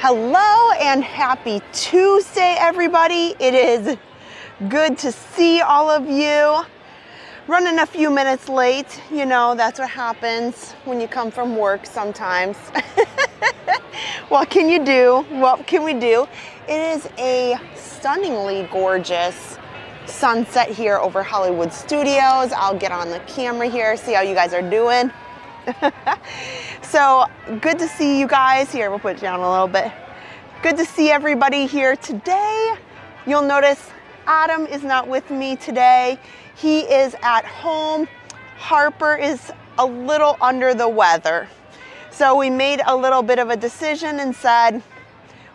Hello and happy Tuesday, everybody. It is good to see all of you. Running a few minutes late, you know, that's what happens when you come from work sometimes. What can you do? What can we do? It is a stunningly gorgeous sunset here over Hollywood Studios. I'll get on the camera here, see how you guys are doing. So good to see you guys here. We'll put it down a little bit. Good to see everybody here today. You'll notice Adam is not with me today. He is at home. Harper is a little under the weather. So we made a little bit of a decision and said,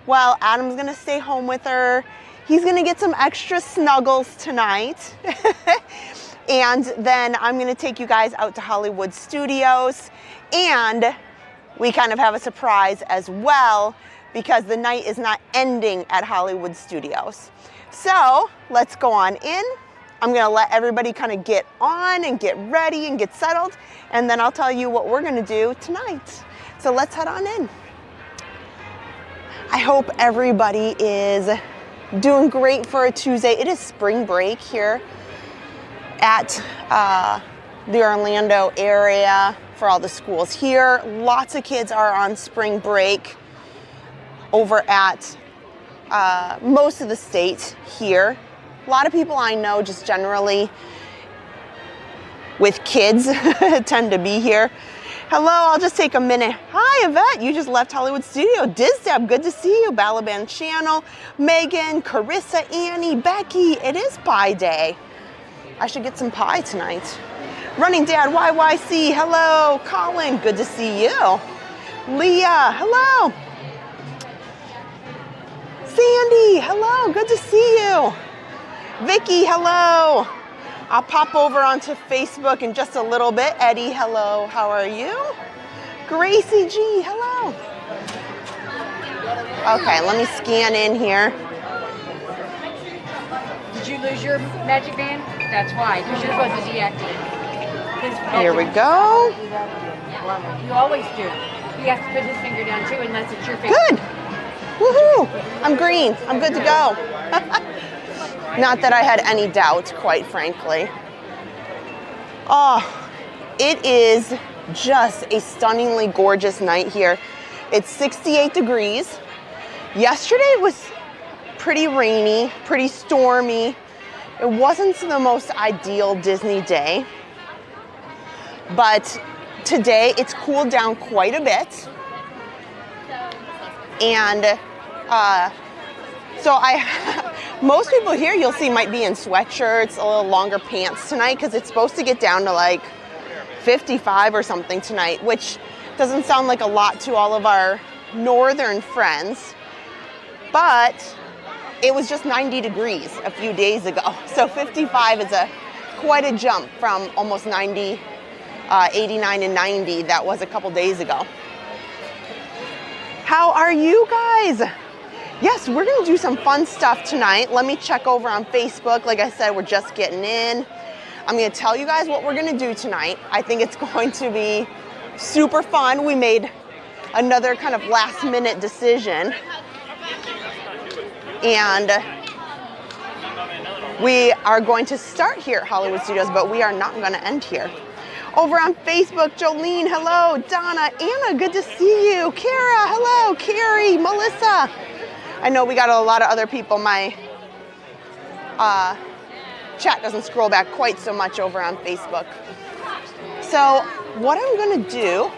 well, Adam's gonna stay home with her. He's gonna get some extra snuggles tonight. And then I'm gonna take you guys out to Hollywood Studios, and we kind of have a surprise as well because the night is not ending at Hollywood Studios. So let's go on in. I'm gonna let everybody kind of get on and get ready and get settled, and then I'll tell you what we're gonna do tonight. So let's head on in. I hope everybody is doing great for a Tuesday. It is spring break here at the Orlando area for all the schools here. Lots of kids are on spring break over at most of the state here. A lot of people I know just generally with kids tend to be here. Hello, I'll just take a minute. Hi, Yvette, you just left Hollywood Studio. Dizdab, good to see you. Balaban Channel, Megan, Carissa, Annie, Becky. It is pie day. I should get some pie tonight. Running Dad, YYC, hello. Colin, good to see you. Leah, hello. Sandy, hello, good to see you. Vicky, hello. I'll pop over onto Facebook in just a little bit. Eddie, hello, how are you? Gracie G, hello. Okay, let me scan in here. Did you lose your magic band? That's why, because you're supposed to deactivate. Here we go. You always do. He has to put his finger down too, unless it's your finger. Good. Woohoo! I'm green. I'm good to go. Not that I had any doubt, quite frankly. Oh, it is just a stunningly gorgeous night here. It's 68 degrees. Yesterday was pretty rainy, pretty stormy. It wasn't the most ideal Disney day, but today it's cooled down quite a bit. And so most people here you'll see might be in sweatshirts, a little longer pants tonight because it's supposed to get down to like 55 or something tonight, which doesn't sound like a lot to all of our northern friends, but it was just 90 degrees a few days ago. So 55 is quite a jump from almost 90, 89 and 90 that was a couple days ago. How are you guys? Yes, we're gonna do some fun stuff tonight. Let me check over on Facebook. Like I said, we're just getting in. I'm gonna tell you guys what we're gonna do tonight. I think it's going to be super fun. We made another kind of last minute decision. And we are going to start here at Hollywood Studios, but we are not gonna end here. Over on Facebook, Jolene, hello. Donna, Anna, good to see you. Kara, hello. Carrie, Melissa. I know we got a lot of other people. My chat doesn't scroll back quite so much over on Facebook. So what I'm gonna do,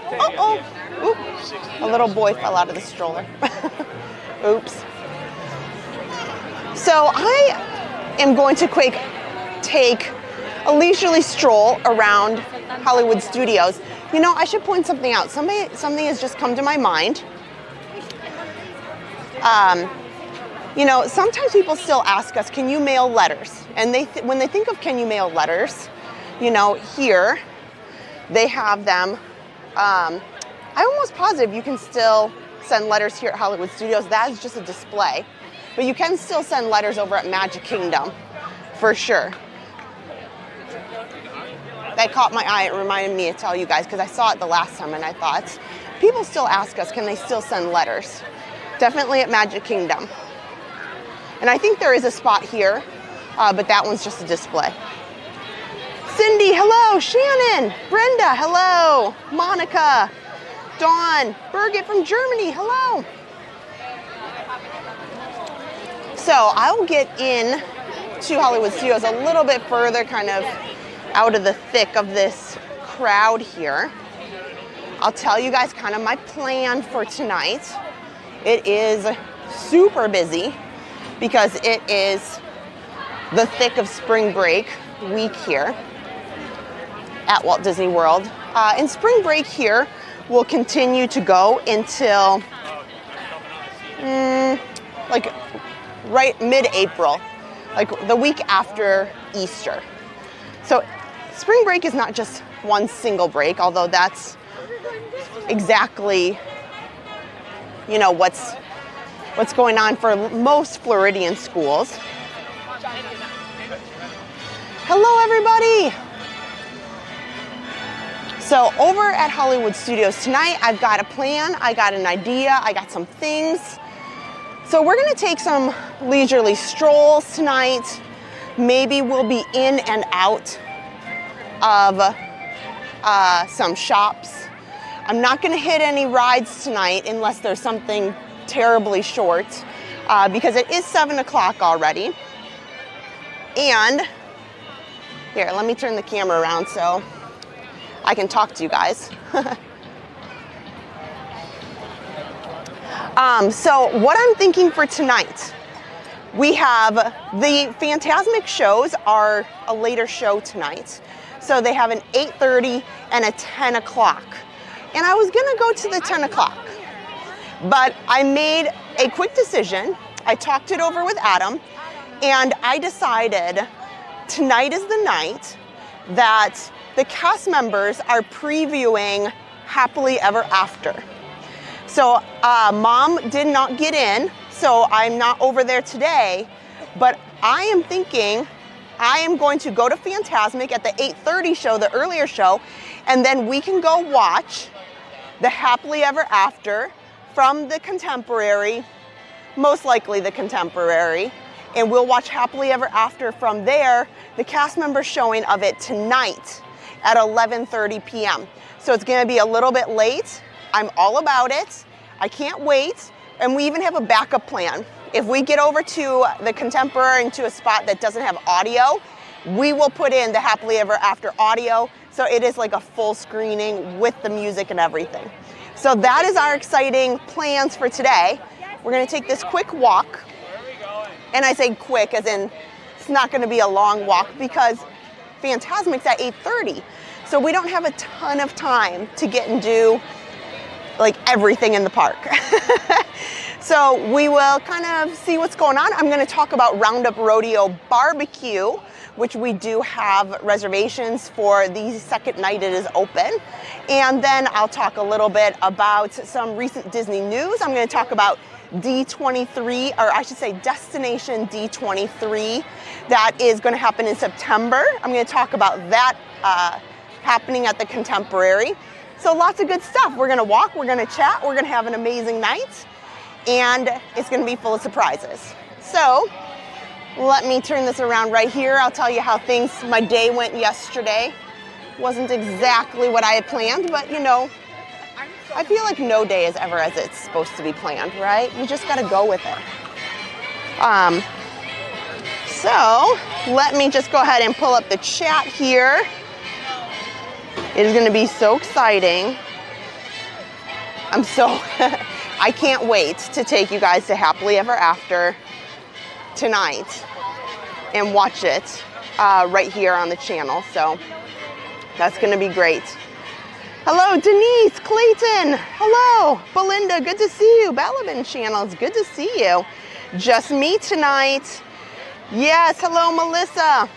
a little boy fell out of the stroller. Oops. So I am going to take a leisurely stroll around Hollywood Studios. You know, I should point something out. Something has just come to my mind. You know, sometimes people still ask us, can you mail letters? And when they think of can you mail letters, you know, here they have them. I'm almost positive you can still send letters here at Hollywood Studios. That is just a display. But you can still send letters over at Magic Kingdom, for sure. That caught my eye. It reminded me to tell you guys because I saw it the last time and I thought, people still ask us, can they still send letters? Definitely at Magic Kingdom. And I think there is a spot here, but that one's just a display. Cindy, hello. Shannon, Brenda, hello. Monica, Dawn, Birgit from Germany, hello. So I will get in to Hollywood Studios a little bit further, kind of out of the thick of this crowd here. I'll tell you guys kind of my plan for tonight. It is super busy because it is the thick of spring break week here at Walt Disney World. And spring break here will continue to go until like right mid-April, like the week after Easter. So spring break is not just one single break, although that's exactly, you know, what's going on for most Floridian schools. Hello, everybody. So over at Hollywood Studios tonight, I've got a plan, I got an idea, I got some things. So we're gonna take some leisurely strolls tonight. Maybe we'll be in and out of some shops. I'm not gonna hit any rides tonight unless there's something terribly short, because it is 7 o'clock already. And here, let me turn the camera around so I can talk to you guys. So what I'm thinking for tonight, we have the Fantasmic shows are a later show tonight. So they have an 8:30 and a 10 o'clock. And I was gonna go to the 10 o'clock, but I made a quick decision. I talked it over with Adam, and I decided tonight is the night that the cast members are previewing Happily Ever After. So Mom did not get in, so I'm not over there today, but I am thinking I am going to go to Fantasmic at the 8:30 show, the earlier show, and then we can go watch the Happily Ever After from the Contemporary, most likely the Contemporary, and we'll watch Happily Ever After from there, the cast member showing of it tonight at 11:30 p.m. So it's gonna be a little bit late. I'm all about it. I can't wait. And we even have a backup plan. If we get over to the Contemporary and to a spot that doesn't have audio, we will put in the Happily Ever After audio. So it is like a full screening with the music and everything. So that is our exciting plans for today. We're gonna take this quick walk. And I say quick as in it's not gonna be a long walk because Fantasmic's at 8:30. So we don't have a ton of time to get and do like everything in the park. So we will kind of see what's going on. I'm gonna talk about Roundup Rodeo Barbecue, which we do have reservations for the second night it is open. And then I'll talk a little bit about some recent Disney news. I'm gonna talk about D23, or I should say Destination D23, that is gonna happen in September. I'm gonna talk about that happening at the Contemporary. So lots of good stuff. We're gonna walk, we're gonna chat, we're gonna have an amazing night, and it's gonna be full of surprises. So let me turn this around right here. I'll tell you how my day went yesterday. Wasn't exactly what I had planned, but you know, I feel like no day is ever as it's supposed to be planned, right? You just gotta go with it. So let me just go ahead and pull up the chat here. It is gonna be so exciting. I can't wait to take you guys to Happily Ever After tonight and watch it right here on the channel. So that's gonna be great. Hello, Denise, Clayton. Hello, Belinda, good to see you. Balabin Channels, good to see you. Just me tonight. Yes, hello, Melissa.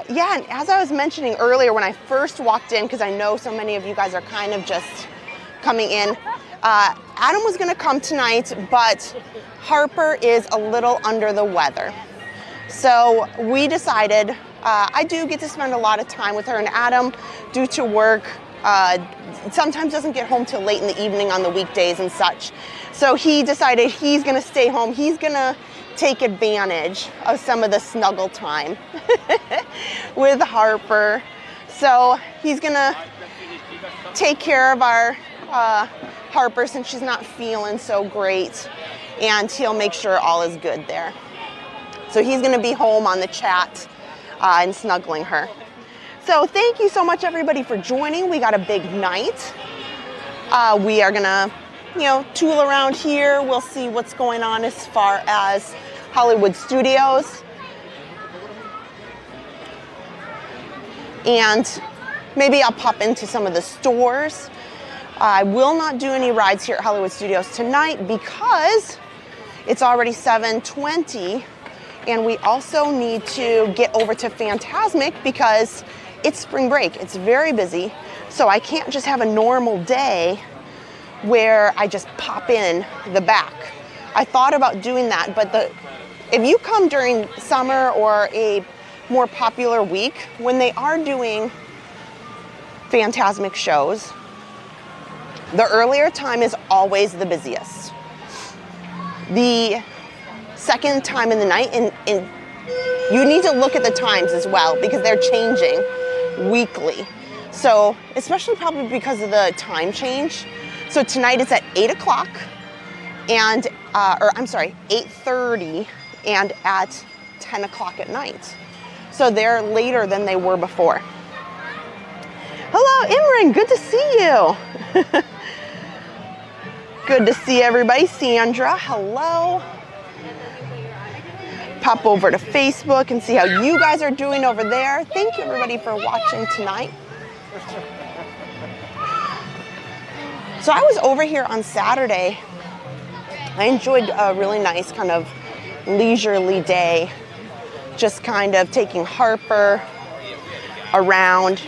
Yeah, and as I was mentioning earlier when I first walked in, because I know so many of you guys are kind of just coming in, Adam was gonna come tonight, but Harper is a little under the weather. So we decided, I do get to spend a lot of time with her, and Adam, due to work, sometimes doesn't get home till late in the evening on the weekdays and such. So he decided he's gonna stay home. He's gonna take advantage of some of the snuggle time with Harper. So he's gonna take care of our Harper since she's not feeling so great, and he'll make sure all is good there. So he's gonna be home on the chat and snuggling her. So thank you so much everybody for joining. We got a big night. We are gonna, tool around here. We'll see what's going on as far as Hollywood Studios. And maybe I'll pop into some of the stores. I will not do any rides here at Hollywood Studios tonight because it's already 7:20, and we also need to get over to Fantasmic because it's spring break. It's very busy, so I can't just have a normal day where I just pop in the back. I thought about doing that, but if you come during summer or a more popular week, when they are doing Fantasmic shows, the earlier time is always the busiest. The second time in the night, and you need to look at the times as well because they're changing weekly. So, especially probably because of the time change. So tonight it's at 8 o'clock and, 8:30 and at 10 o'clock at night. So they're later than they were before. Hello, Imran, good to see you. Good to see everybody. Sandra, hello. Pop over to Facebook and see how you guys are doing over there. Thank you everybody for watching tonight. So I was over here on Saturday. I enjoyed a really nice kind of leisurely day. Just kind of taking Harper around.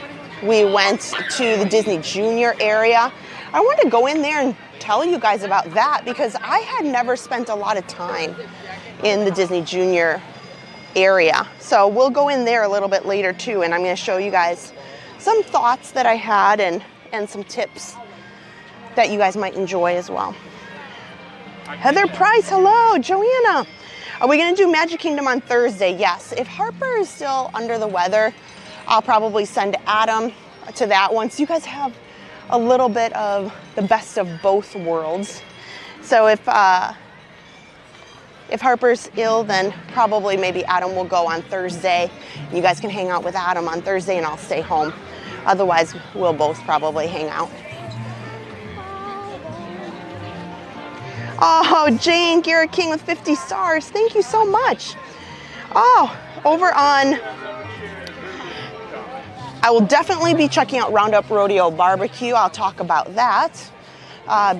We went to the Disney Junior area. I wanted to go in there and tell you guys about that because I had never spent a lot of time in the Disney Junior area. So we'll go in there a little bit later too, and I'm going to show you guys some thoughts that I had and some tips that you guys might enjoy as well. Heather Price, hello. Joanna, are we going to do Magic Kingdom on Thursday? Yes. If Harper is still under the weather, I'll probably send Adam to that one. So you guys have a little bit of the best of both worlds. So if Harper's ill, then probably maybe Adam will go on Thursday. You guys can hang out with Adam on Thursday and I'll stay home. Otherwise, we'll both probably hang out. Oh, Jane Garrett King with 50 stars. Thank you so much. Oh, over on, I will definitely be checking out Roundup Rodeo Barbecue. I'll talk about that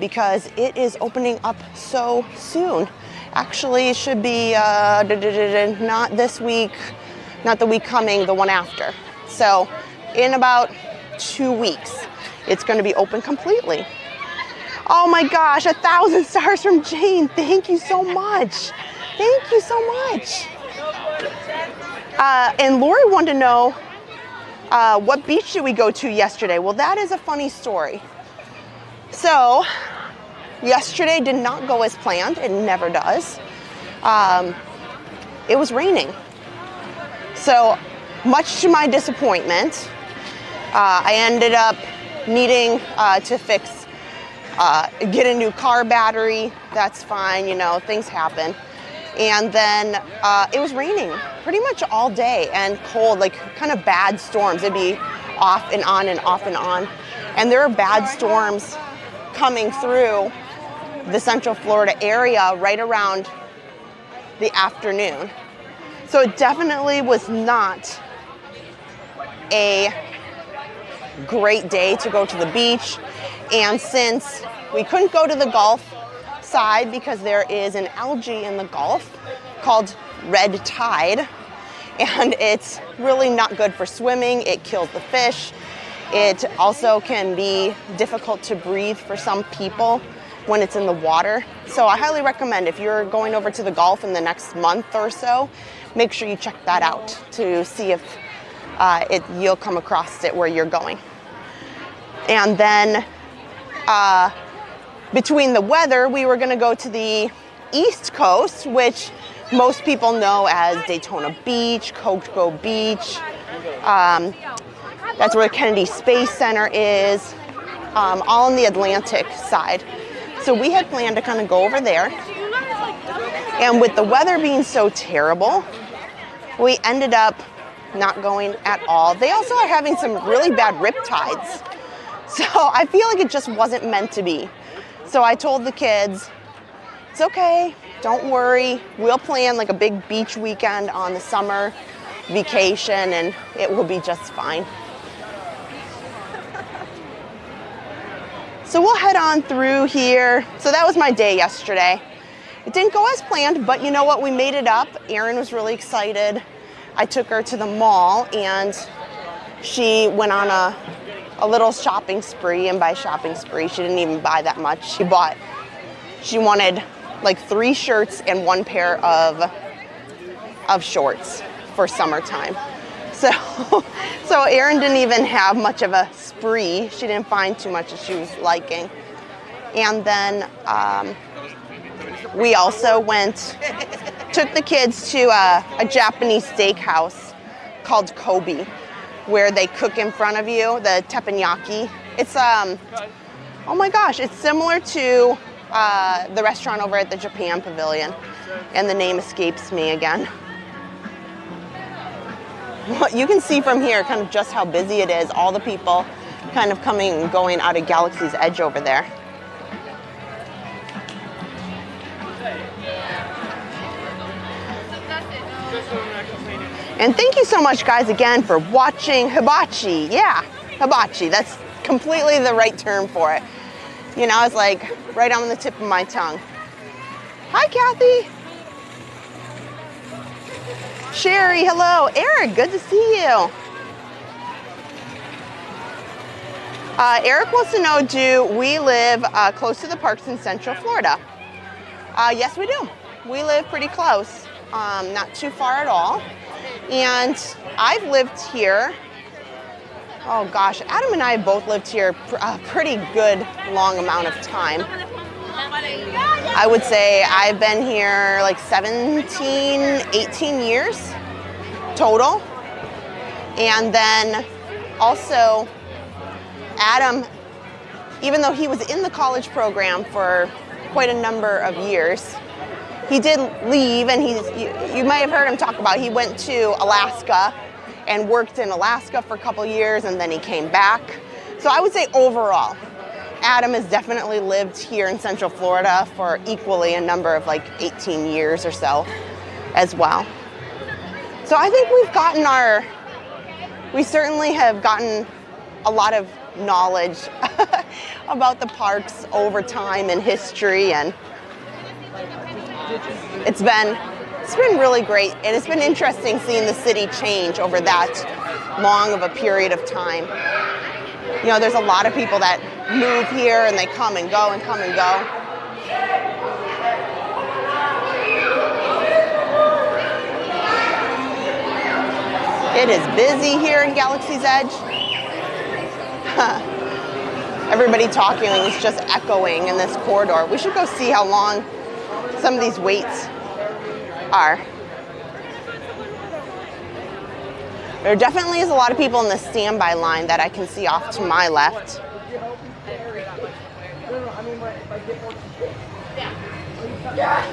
because it is opening up so soon. Actually, it should be not this week, not the week coming, the one after. So in about 2 weeks, it's going to be open completely. Oh my gosh, 1,000 stars from Jane. Thank you so much. Thank you so much. And Lori wanted to know, what beach did we go to yesterday? Well, that is a funny story. So, yesterday did not go as planned. It never does. It was raining. So, much to my disappointment, I ended up needing to get a new car battery. That's fine, things happen. And then it was raining pretty much all day and cold, like kind of bad storms. It'd be off and on and off and on. And there are bad storms coming through the Central Florida area right around the afternoon. So it definitely was not a great day to go to the beach. And since we couldn't go to the Gulf side because there is an algae in the Gulf called red tide, and it's really not good for swimming. It kills the fish. It also can be difficult to breathe for some people when it's in the water. So I highly recommend if you're going over to the Gulf in the next month or so, make sure you check that out to see if you'll come across it where you're going. And then between the weather, we were gonna go to the East Coast, which most people know as Daytona Beach, Cocoa Beach. That's where the Kennedy Space Center is, all on the Atlantic side. So we had planned to kind of go over there. And with the weather being so terrible, we ended up not going at all. They also are having some really bad riptides. So I feel like it just wasn't meant to be. So I told the kids, it's okay, don't worry. We'll plan like a big beach weekend on the summer vacation and it will be just fine. So we'll head on through here. So that was my day yesterday. It didn't go as planned, but you know what? We made it up. Erin was really excited. I took her to the mall and she went on a little shopping spree, and by shopping spree, she didn't even buy that much. She wanted like 3 shirts and 1 pair of shorts for summertime. So Erin didn't even have much of a spree. She didn't find too much that she was liking. And then we also took the kids to a Japanese steakhouse called Kobe, where they cook in front of you, the teppanyaki. It's, oh my gosh, it's similar to the restaurant over at the Japan Pavilion, and the name escapes me again. You can see from here kind of just how busy it is, all the people kind of coming and going out of Galaxy's Edge over there. And thank you so much, guys, again for watching hibachi. Yeah, hibachi, that's completely the right term for it. You know, it's like right on the tip of my tongue. Hi, Kathy. Sherry, hello. Eric, good to see you. Eric wants to know, do we live close to the parks in Central Florida? Yes, we do. We live pretty close, not too far at all. And I've lived here, oh gosh, Adam and I have both lived here a pretty good long amount of time. I would say I've been here like 17, 18 years total. And then also Adam, even though he was in the college program for quite a number of years, he did leave, and you might have heard him talk about, he went to Alaska and worked in Alaska for a couple years, and then he came back. So I would say overall, Adam has definitely lived here in Central Florida for equally a number of like 18 years or so as well. So I think we certainly have gotten a lot of knowledge about the parks over time and history, and it's been really great, and it's been interesting seeing the city change over that long of a period of time. You know, there's a lot of people that move here and they come and go and come and go. It is busy here in Galaxy's Edge. Everybody talking is just echoing in this corridor. We should go see how long some of these waits are. There definitely is a lot of people in the standby line that I can see off to my left.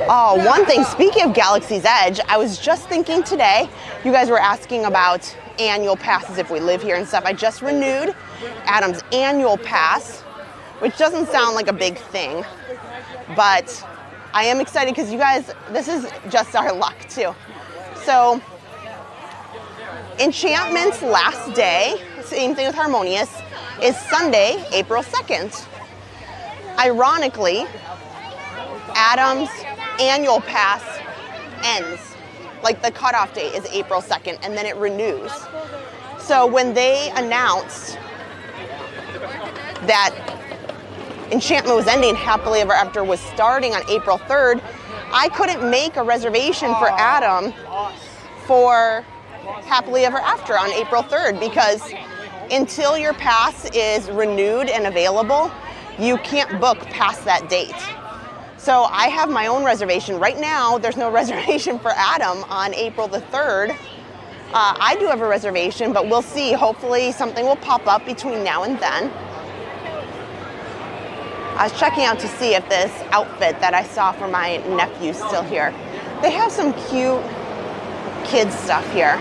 Oh, one thing, speaking of Galaxy's Edge, I was just thinking today, you guys were asking about annual passes if we live here and stuff. I just renewed Adam's annual pass, which doesn't sound like a big thing, but I am excited because you guys, this is just our luck too. So Enchantment's last day, same thing with Harmonious, is Sunday, April 2nd. Ironically, Adam's annual pass ends. Like the cutoff date is April 2nd, and then it renews. So when they announced that Enchantment was ending, Happily Ever After was starting on April 3rd, I couldn't make a reservation for Adam for Happily Ever After on April 3rd because until your pass is renewed and available, you can't book past that date. So I have my own reservation. Right now, there's no reservation for Adam on April the 3rd. I do have a reservation, but we'll see. Hopefully something will pop up between now and then. I was checking out to see if this outfit that I saw for my nephew is still here. They have some cute kids stuff here.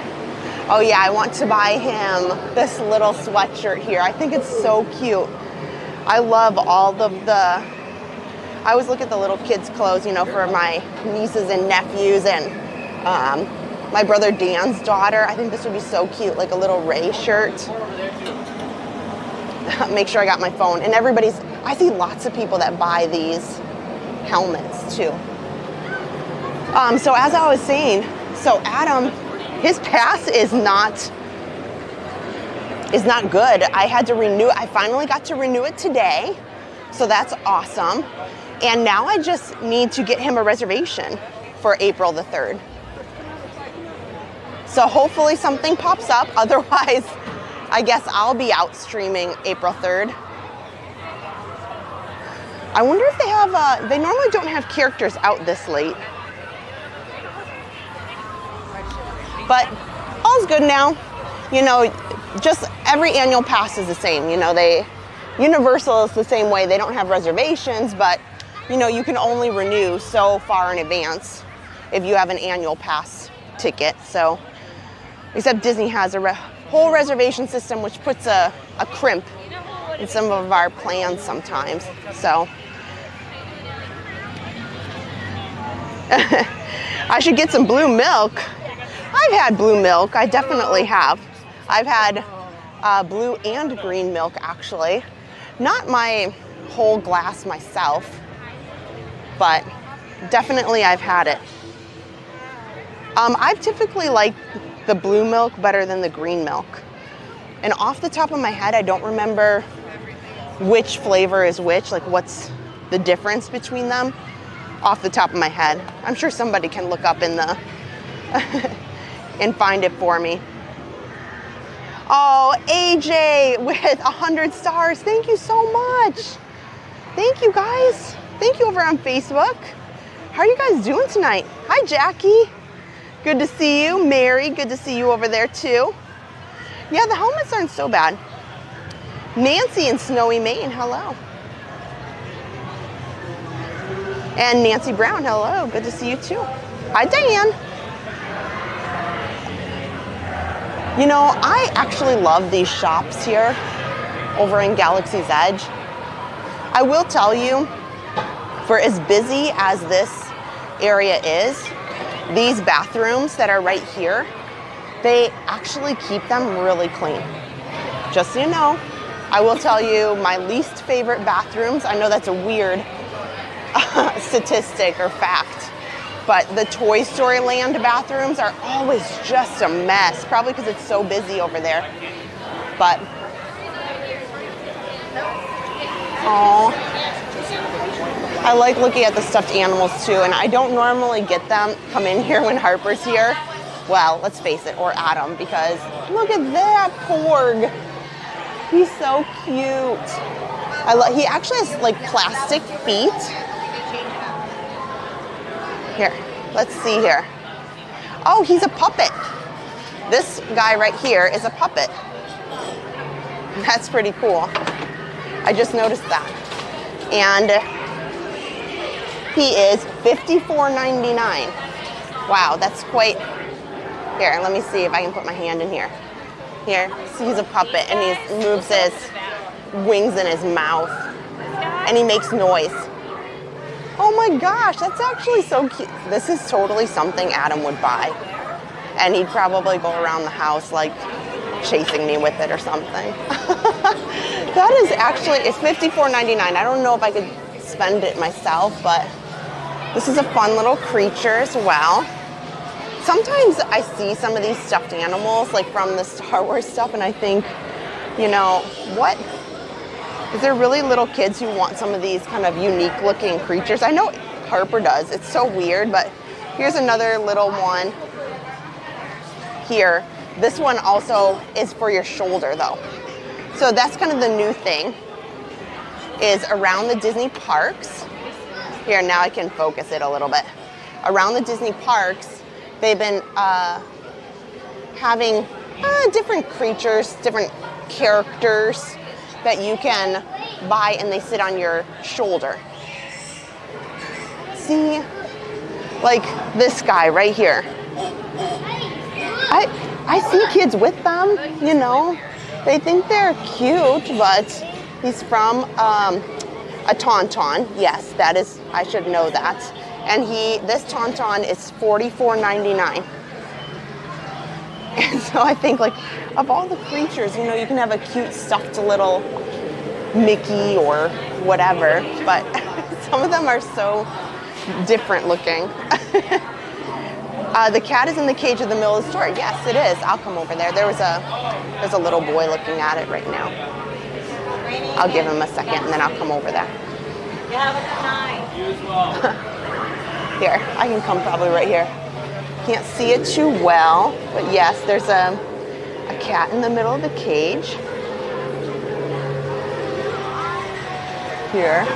Oh yeah, I want to buy him this little sweatshirt here. I think it's so cute. I love all of the, I always look at the little kids' clothes, you know, for my nieces and nephews and my brother Dan's daughter. I think this would be so cute, like a little Ray shirt. Make sure I got my phone. And everybody's, I see lots of people that buy these helmets too. So as I was saying, so Adam, his pass is not good. I had to renew it. I finally got to renew it today. So that's awesome. And now I just need to get him a reservation for April the 3rd. So hopefully something pops up. Otherwise, I guess I'll be out streaming April 3rd. I wonder if they have, they normally don't have characters out this late. But all's good now. You know, just every annual pass is the same. You know, Universal is the same way. They don't have reservations, but you know, you can only renew so far in advance if you have an annual pass ticket. So, except Disney has a whole reservation system, which puts a crimp in some of our plans sometimes. So, I should get some blue milk. I've had blue milk, I definitely have. I've had blue and green milk actually. Not my whole glass myself, but definitely I've had it. I've typically liked the blue milk better than the green milk. And off the top of my head, I don't remember which flavor is which, like what's the difference between them off the top of my head. I'm sure somebody can look up in the and find it for me. Oh, AJ with 100 stars. Thank you so much. Thank you guys. Thank you over on Facebook. How are you guys doing tonight? Hi, Jackie. Good to see you. Mary, good to see you over there too. Yeah, the helmets aren't so bad. Nancy in Snowy, Maine, hello. And Nancy Brown, hello. Good to see you too. Hi, Diane. You know, I actually love these shops here over in Galaxy's Edge. I will tell you, for as busy as this area is, these bathrooms that are right here, they actually keep them really clean. Just so you know, I will tell you my least favorite bathrooms. I know that's a weird statistic or fact, but the Toy Story Land bathrooms are always just a mess, probably because it's so busy over there. But, oh, I like looking at the stuffed animals too, and I don't normally get them come in here when Harper's here. Well, let's face it, or Adam, because look at that Porg. He's so cute. He actually has like plastic feet. Here, let's see here. Oh, he's a puppet. This guy right here is a puppet. That's pretty cool. I just noticed that. And he is $54.99. Wow, that's quite. Here, let me see if I can put my hand in here. Here, see, he's a puppet and he moves his wings in his mouth and he makes noise. Oh my gosh, that's actually so cute. This is totally something Adam would buy. And he'd probably go around the house like chasing me with it or something. That is actually, it's $54.99. I don't know if I could spend it myself, but this is a fun little creature as well. Sometimes I see some of these stuffed animals like from the Star Wars stuff and I think, you know, what? Is there really little kids who want some of these kind of unique looking creatures? I know Harper does. It's so weird, but here's another little one here. This one also is for your shoulder though. So that's kind of the new thing, is around the Disney parks. Here, now I can focus it a little bit. Around the Disney parks, they've been having different creatures, different characters that you can buy, and they sit on your shoulder. See, like this guy right here. I see kids with them, you know. They think they're cute, but he's from a Tauntaun. Yes, that is, I should know that. And this Tauntaun is $44.99. And so I think, like, of all the creatures, you know, you can have a cute stuffed little Mickey or whatever, but some of them are so different looking. The cat is in the cage of the middle of the store. Yes, it is. I'll come over there. There's a little boy looking at it right now. I'll give him a second, and then I'll come over there. You have a good night. You as well. Here, I can come probably right here. Can't see it too well, but yes, there's a cat in the middle of the cage. Here.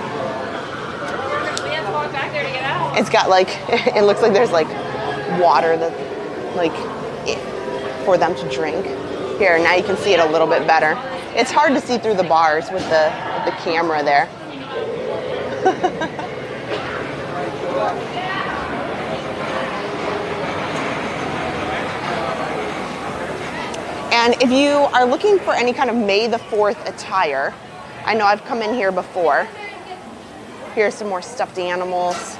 We have to walk back there to get out. It's got like, it looks like there's like water that, like, for them to drink. Here, now you can see it a little bit better. It's hard to see through the bars with the camera there. And if you are looking for any kind of May the 4th attire, I know I've come in here before. Here's some more stuffed animals.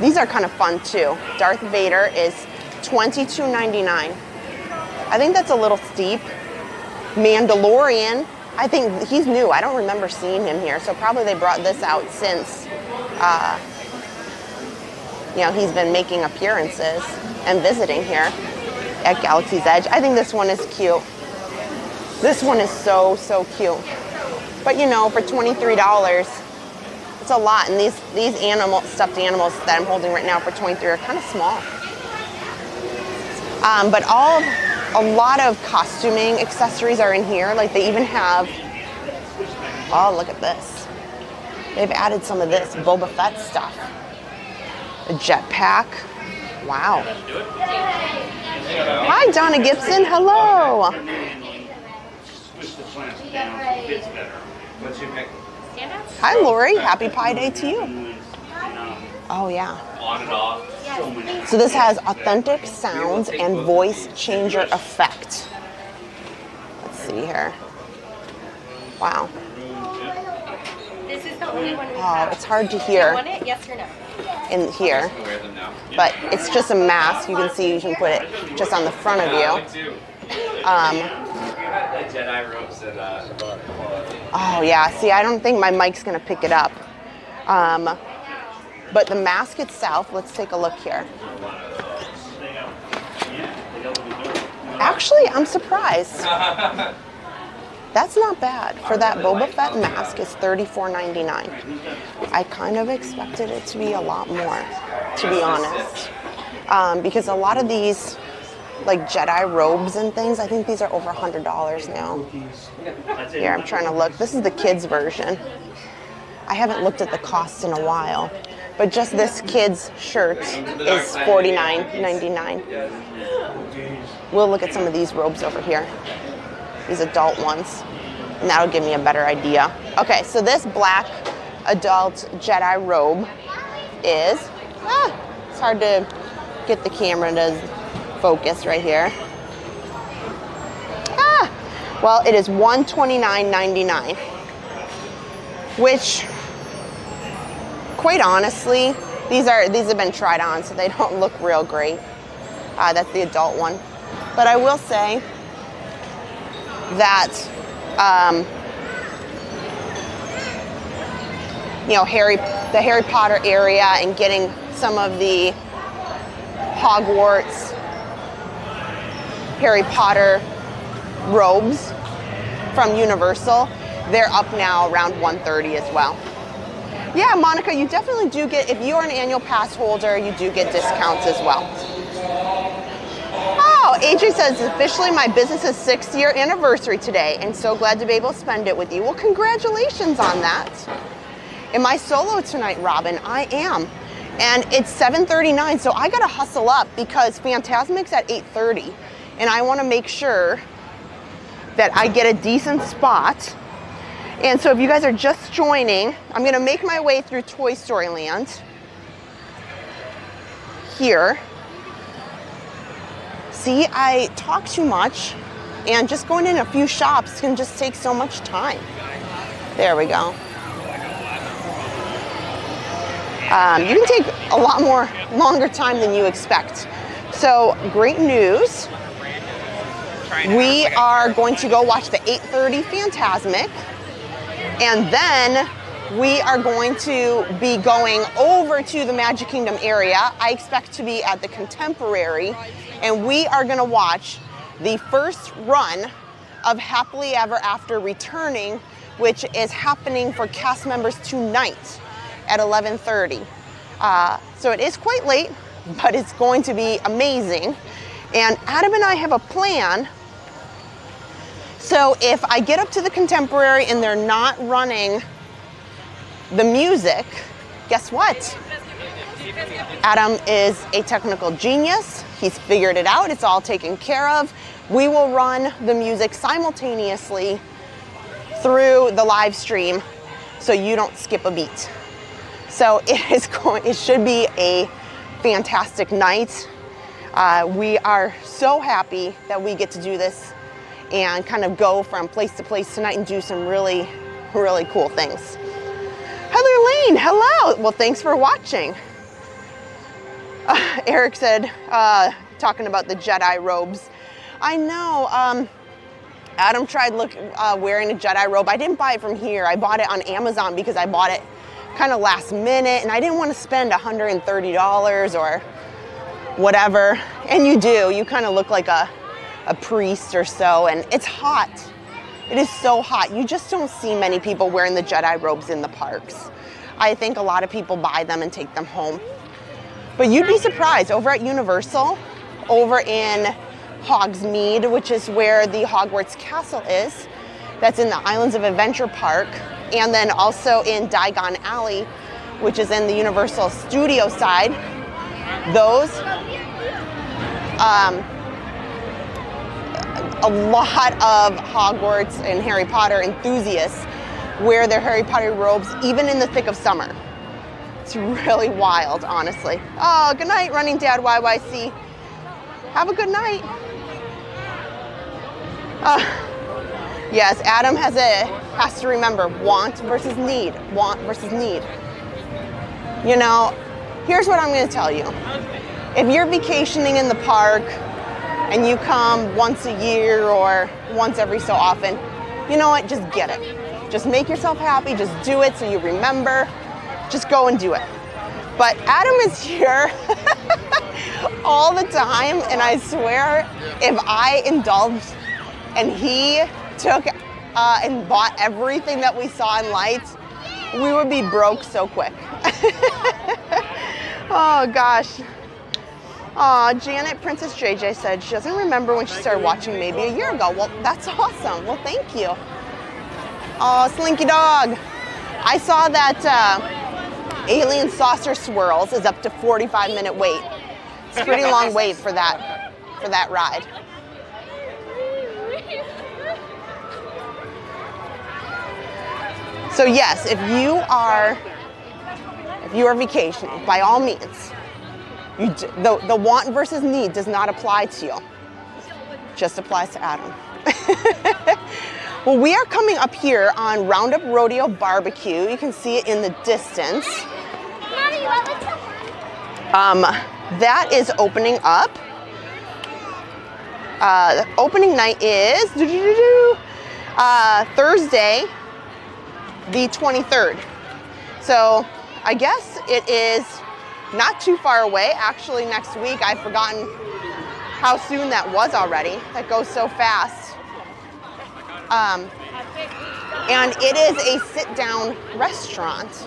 These are kind of fun too. Darth Vader is $22.99. I think that's a little steep. Mandalorian, I think he's new. I don't remember seeing him here, so probably they brought this out since, you know, he's been making appearances and visiting here at Galaxy's Edge. I think this one is cute. This one is so, so cute. But you know, for $23, it's a lot. And these stuffed animals that I'm holding right now for $23 are kind of small. But a lot of costuming accessories are in here. Like they even have, oh, look at this. They've added some of this Boba Fett stuff. A jetpack. Wow. Hi, Donna Gibson. Hello. Hi, Lori. Happy Pi Day to you. Oh, yeah. So this has authentic sounds and voice changer effect. Let's see here. Wow. This is the only one we Oh, have. it's hard to Do you hear want it? Yes or no? in here. But it's just a mask. You can see you can put it just on the front of you. Oh yeah, see, I don't think my mic's gonna pick it up. But the mask itself, let's take a look here. Actually, I'm surprised. That's not bad. For that Boba Fett mask, it's $34.99. I kind of expected it to be a lot more, to be honest. Because a lot of these, like Jedi robes and things, I think these are over $100 now. Here, I'm trying to look. This is the kids version. I haven't looked at the cost in a while, but just this kid's shirt is $49.99. We'll look at some of these robes over here, these adult ones, and that'll give me a better idea. Okay, so this black adult Jedi robe is, it's hard to get the camera to focus right here. Well, it is $129.99, which, quite honestly, these have been tried on, so they don't look real great. That's the adult one, but I will say that you know, the Harry Potter area and getting some of the Hogwarts Harry Potter robes from Universal, they're up now around $130 as well. Yeah, Monica, you definitely do get, if you are an annual pass holder, you do get discounts as well. Oh, AJ says, officially my business's 6th-year anniversary today, and so glad to be able to spend it with you. Well, congratulations on that. Am I solo tonight, Robin? I am. And it's 7:39, so I gotta hustle up because Fantasmic's at 8:30, and I wanna make sure that I get a decent spot. And so if you guys are just joining, I'm gonna make my way through Toy Story Land here. See, I talk too much, and just going in a few shops can just take so much time. There we go. You can take a lot more longer time than you expect. So great news. We are going to go watch the 8:30 Fantasmic, and then we are going to be going over to the Magic Kingdom area. I expect to be at the Contemporary, and we are gonna watch the first run of Happily Ever After Returning, which is happening for cast members tonight at 11:30. So it is quite late, but it's going to be amazing. And Adam and I have a plan. So if I get up to the Contemporary and they're not running the music, guess what? Adam is a technical genius. He's figured it out. It's all taken care of. We will run the music simultaneously through the live stream so you don't skip a beat. So it should be a fantastic night. We are so happy that we get to do this and kind of go from place to place tonight and do some really, really cool things. Heather Lane, hello. Well, thanks for watching. Eric said, talking about the Jedi robes. I know, Adam tried wearing a Jedi robe. I didn't buy it from here. I bought it on Amazon because I bought it kind of last minute, and I didn't want to spend $130 or whatever. And you kind of look like a priest or so, and it's hot. It is so hot. You just don't see many people wearing the Jedi robes in the parks. I think a lot of people buy them and take them home. But you'd be surprised, over at Universal, over in Hogsmeade, which is where the Hogwarts Castle is, that's in the Islands of Adventure Park, and then also in Diagon Alley, which is in the Universal Studio side. Those, a lot of Hogwarts and Harry Potter enthusiasts wear their Harry Potter robes even in the thick of summer. It's really wild, honestly. Oh, good night, Running Dad YYC. Have a good night. Yes, Adam has to remember want versus need. Want versus need. You know, here's what I'm going to tell you. If you're vacationing in the park and you come once a year or once every so often, you know what? Just get it. Just make yourself happy. Just do it so you remember. Just go and do it. But Adam is here all the time, and I swear if I indulged and he took and bought everything that we saw in lights, we would be broke so quick. Oh gosh. Oh, Janet Princess JJ said she doesn't remember when she started watching, maybe a year ago. Well, that's awesome. Well, thank you. Oh, Slinky Dog. I saw that Alien Saucer Swirls is up to 45-minute wait. It's a pretty long wait for that ride. So yes, if you are vacationing, by all means, the want versus need does not apply to you. Just applies to Adam. Well, we are coming up here on Roundup Rodeo Barbecue. You can see it in the distance. That is opening up. Opening night is Thursday, the 23rd. So I guess it is not too far away. Actually, next week. I've forgotten how soon that was already. That goes so fast. And it is a sit-down restaurant.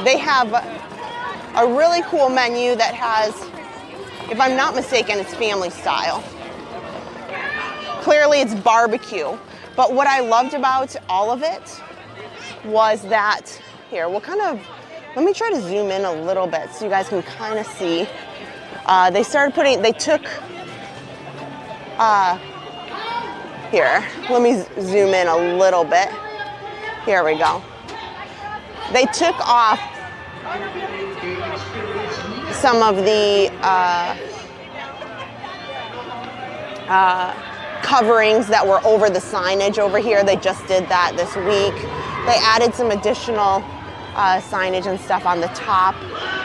They have a really cool menu that has If I'm not mistaken, it's family style. Clearly it's barbecue. But what I loved about all of it was that, here, we'll kind of, let me try to zoom in a little bit so you guys can kind of see. They took, here, let me zoom in a little bit. Here we go. They took off some of the coverings that were over the signage over here. They just did that this week. They added some additional signage and stuff on the top.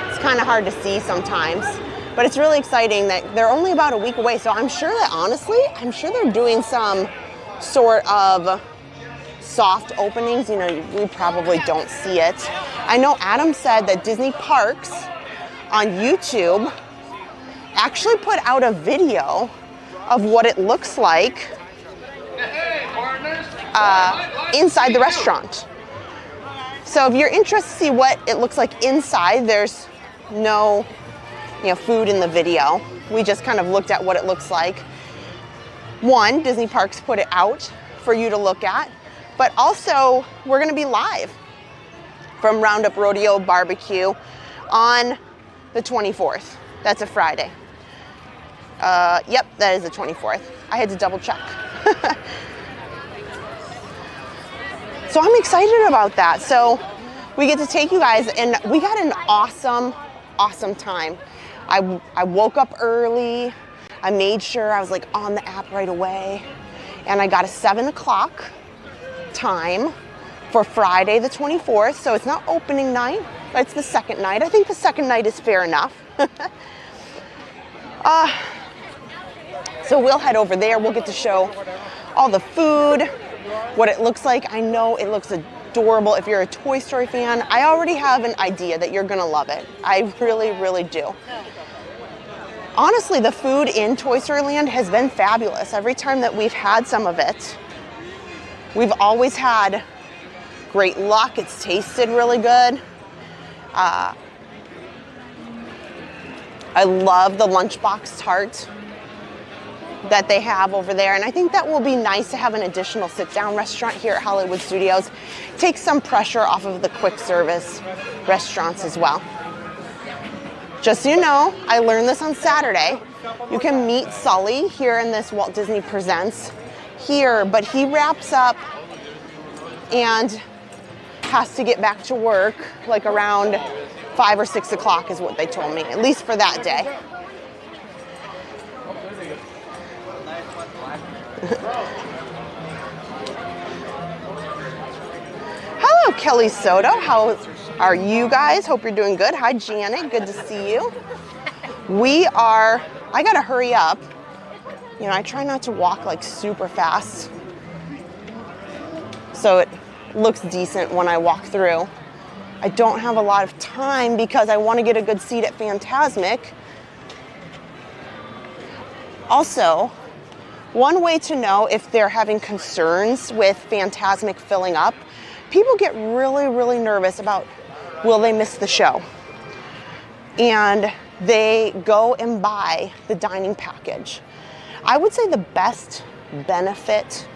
It's kind of hard to see sometimes, but it's really exciting that they're only about a week away. So I'm sure that, honestly, I'm sure they're doing some sort of soft openings. You know, we probably don't see it. I know Adam said that Disney Parks on YouTube actually put out a video of what it looks like inside the restaurant. So if you're interested to see what it looks like inside, there's no, food in the video. We just kind of looked at what it looks like. One, Disney Parks put it out for you to look at, but also we're gonna be live from Roundup Rodeo Barbecue on the 24th. That's a Friday. Yep, that is the 24th. I had to double check. So I'm excited about that. So we get to take you guys, and we got an awesome, awesome time. I woke up early. I made sure I was like on the app right away, and I got a 7 o'clock time for Friday the 24th. So it's not opening night, but it's the second night. I think the second night is fair enough. So we'll head over there. We'll get to show all the food, what it looks like. I know it looks adorable. If you're a Toy Story fan, I already have an idea that you're gonna love it. I really, really do. Honestly, the food in Toy Story Land has been fabulous. Every time that we've had some of it, we've always had great luck. It's tasted really good. I love the lunchbox tart that they have over there, and I think that will be nice to have an additional sit-down restaurant here at Hollywood Studios. Take some pressure off of the quick service restaurants as well. Just so you know, I learned this on Saturday. You can meet Sully here in this Walt Disney Presents here, but he wraps up and has to get back to work like around 5 or 6 o'clock is what they told me, at least for that day. Hello, Kelly Soto. How are you guys? Hope you're doing good. Hi, Janet. Good to see you. I gotta hurry up. I try not to walk like super fast, so it looks decent when I walk through. I don't have a lot of time because I want to get a good seat at Fantasmic. Also, one way to know if they're having concerns with Fantasmic filling up, people get really, really nervous about, will they miss the show? And they go and buy the dining package. I would say the best benefit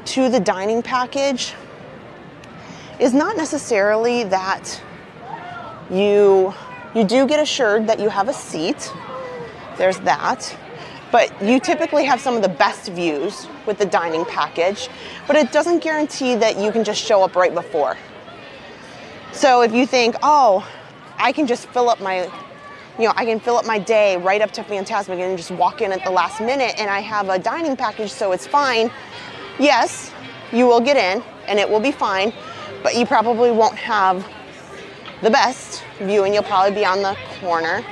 to the dining package is not necessarily that you do get assured that you have a seat. There's that. But you typically have some of the best views with the dining package, but it doesn't guarantee that you can just show up right before. So if you think, oh, I can just fill up my, I can fill up my day right up to Fantasmic and just walk in at the last minute and I have a dining package, so it's fine. Yes, you will get in and it will be fine, but you probably won't have the best view and you'll probably be on the corner.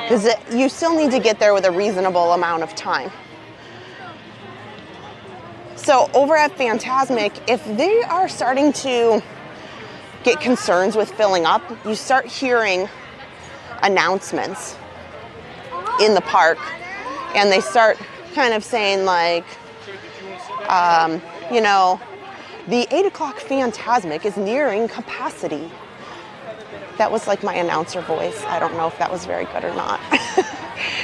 Because you still need to get there with a reasonable amount of time. So over at Fantasmic, if they are starting to get concerns with filling up, you start hearing announcements in the park, and they start kind of saying like, the 8 o'clock Fantasmic is nearing capacity. That was like my announcer voice. I don't know if that was very good or not.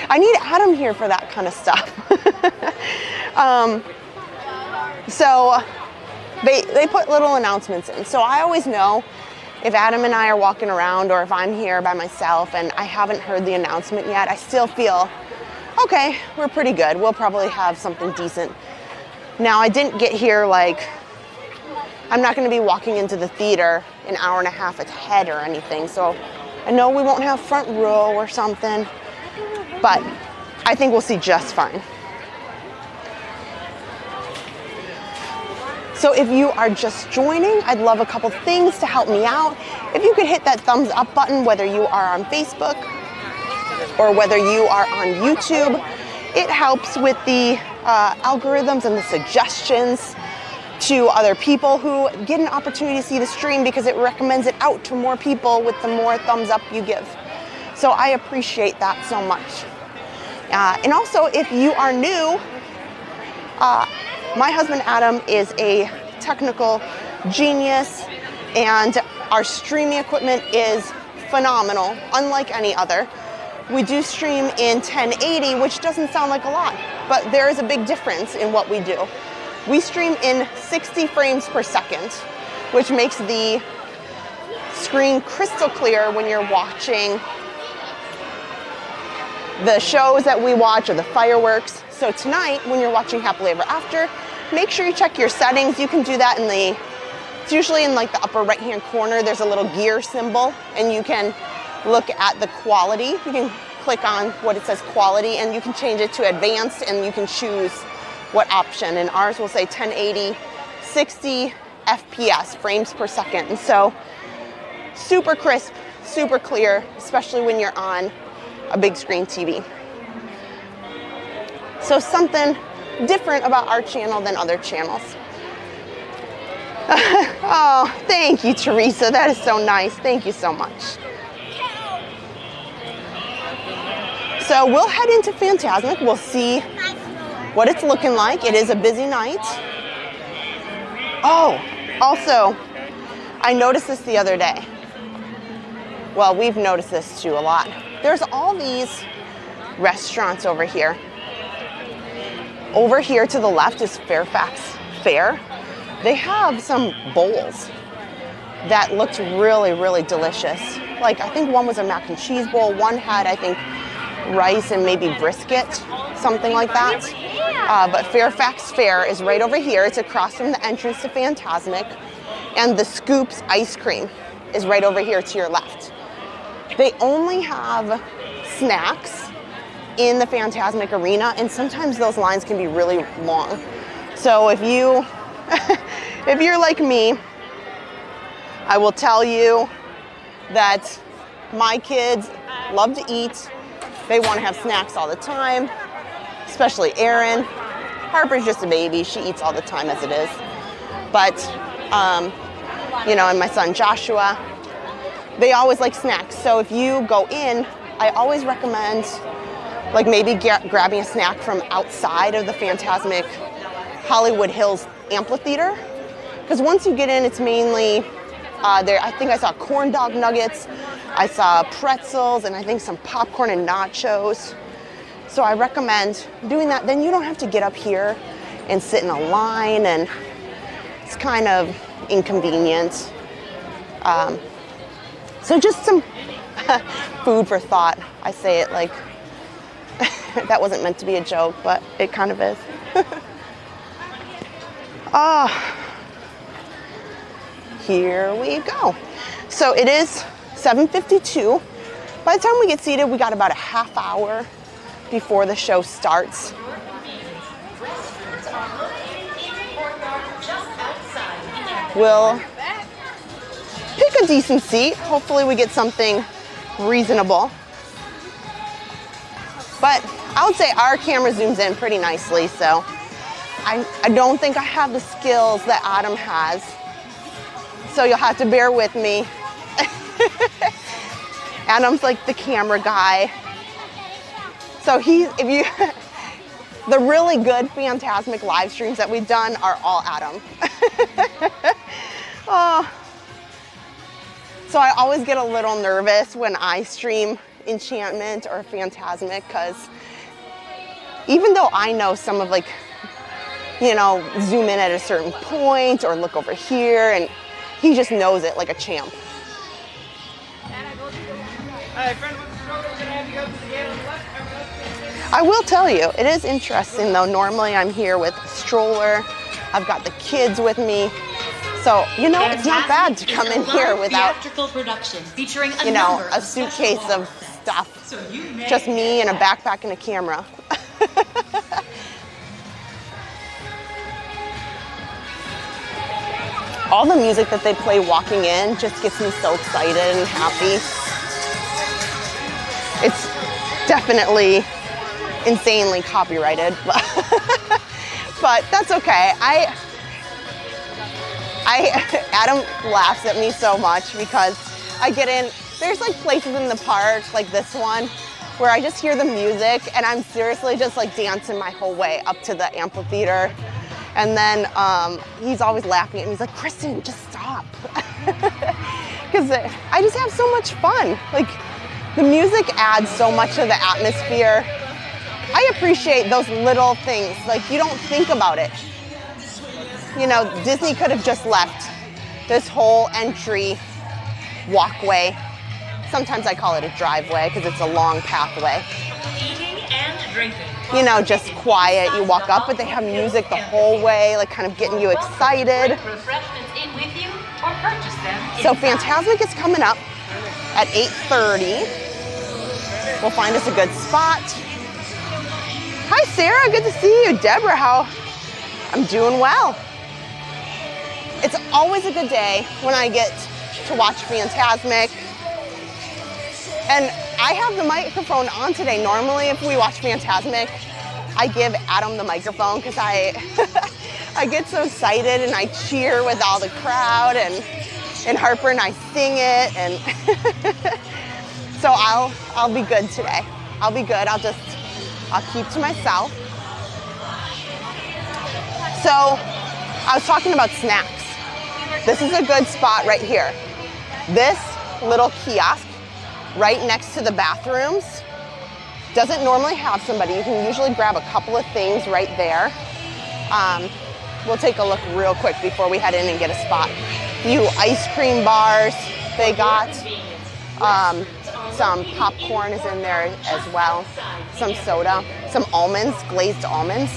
I need Adam here for that kind of stuff. So they put little announcements in. So I always know if Adam and I are walking around or if I'm here by myself and I haven't heard the announcement yet, I still feel, okay, we're pretty good. We'll probably have something decent. Now, I didn't get here like, I'm not going to be walking into the theater an hour and a half ahead or anything. So I know we won't have front row or something, but I think we'll see just fine. So if you are just joining, I'd love a couple things to help me out. If you could hit that thumbs up button, whether you are on Facebook or whether you are on YouTube, it helps with the algorithms and the suggestions to other people who get an opportunity to see the stream because it recommends it out to more people with the more thumbs up you give. So I appreciate that so much. And also, if you are new, my husband Adam is a technical genius and our streaming equipment is phenomenal, unlike any other. We do stream in 1080, which doesn't sound like a lot, but there is a big difference in what we do. We stream in 60 frames per second, which makes the screen crystal clear when you're watching the shows that we watch or the fireworks. So tonight, when you're watching Happily Ever After, make sure you check your settings. You can do that in it's usually in like the upper right-hand corner. There's a little gear symbol and you can look at the quality. You can click on what it says quality and you can change it to advanced and you can choose what option. And ours will say 1080, 60 FPS, frames per second. And so super crisp, super clear, especially when you're on a big screen TV. So something different about our channel than other channels. Oh, thank you, Teresa. That is so nice. Thank you so much. So we'll head into Fantasmic. We'll see what it's looking like. It is a busy night. Oh, also, I noticed this the other day. Well, we've noticed this too a lot. There's all these restaurants over here. Over here to the left is Fairfax Fair. They have some bowls that looked really, really delicious. Like, I think one was a mac and cheese bowl. One had, I think, rice and maybe brisket, something like that. But Fairfax Fair is right over here. It's across from the entrance to Fantasmic. And the Scoops ice cream is right over here to your left. They only have snacks in the Fantasmic arena, and sometimes those lines can be really long. So if you, if you're like me, I will tell you that my kids love to eat. They want to have snacks all the time, especially Erin. Harper's just a baby. She eats all the time as it is. But, you know, and my son Joshua, they always like snacks. So if you go in, I always recommend like maybe grabbing a snack from outside of the Fantasmic Hollywood Hills amphitheater. Because once you get in, it's mainly, I think I saw corn dog nuggets, I saw pretzels, and I think some popcorn and nachos. So I recommend doing that. Then you don't have to get up here and sit in a line, and it's kind of inconvenient. So just some food for thought. I say it like that wasn't meant to be a joke, but it kind of is. Here we go. So it is 7:52. By the time we get seated, we got about a half hour before the show starts. We'll pick a decent seat. Hopefully we get something reasonable. But I would say our camera zooms in pretty nicely, so I don't think I have the skills that Adam has. So you'll have to bear with me. Adam's like the camera guy. So the really good Fantasmic live streams that we've done are all Adam. Oh. So I always get a little nervous when I stream Enchantment or Fantasmic, because even though I know some of, like, you know, zoom in at a certain point or look over here, and he just knows it like a champ. I will tell you, it is interesting though. Normally I'm here with a stroller. I've got the kids with me. So, you know, it's not bad to come in here without, you know, a suitcase of stuff. Just me and a backpack and a camera. All the music that they play walking in just gets me so excited and happy. It's definitely insanely copyrighted, but that's okay. Adam laughs at me so much because I get in, there's like places in the park, like this one, where I just hear the music and I'm seriously just like dancing my whole way up to the amphitheater. And then he's always laughing at me. He's like, Kristen, just stop. Because I just have so much fun. Like, the music adds so much to the atmosphere. I appreciate those little things. Like, you don't think about it. You know, Disney could have just left this whole entry walkway. Sometimes I call it a driveway because it's a long pathway. Eating and drinking. You know, just quiet. You walk up, but they have music the whole way, like kind of getting you excited. So Fantasmic is coming up at 8:30. We'll find us a good spot. Hi, Sarah. Good to see you. Deborah, how? I'm doing well. It's always a good day when I get to watch Fantasmic. And I have the microphone on today. Normally, if we watch Fantasmic, I give Adam the microphone because I get so excited and I cheer with all the crowd, and Harper and I sing it, and so I'll be good today. I'll be good. I'll keep to myself. So I was talking about snacks. This is a good spot right here. This little kiosk right next to the bathrooms doesn't normally have somebody. You can usually grab a couple of things right there. We'll take a look real quick before we head in and get a spot. A few ice cream bars they got. Some popcorn is in there as well. Some soda, some almonds, glazed almonds.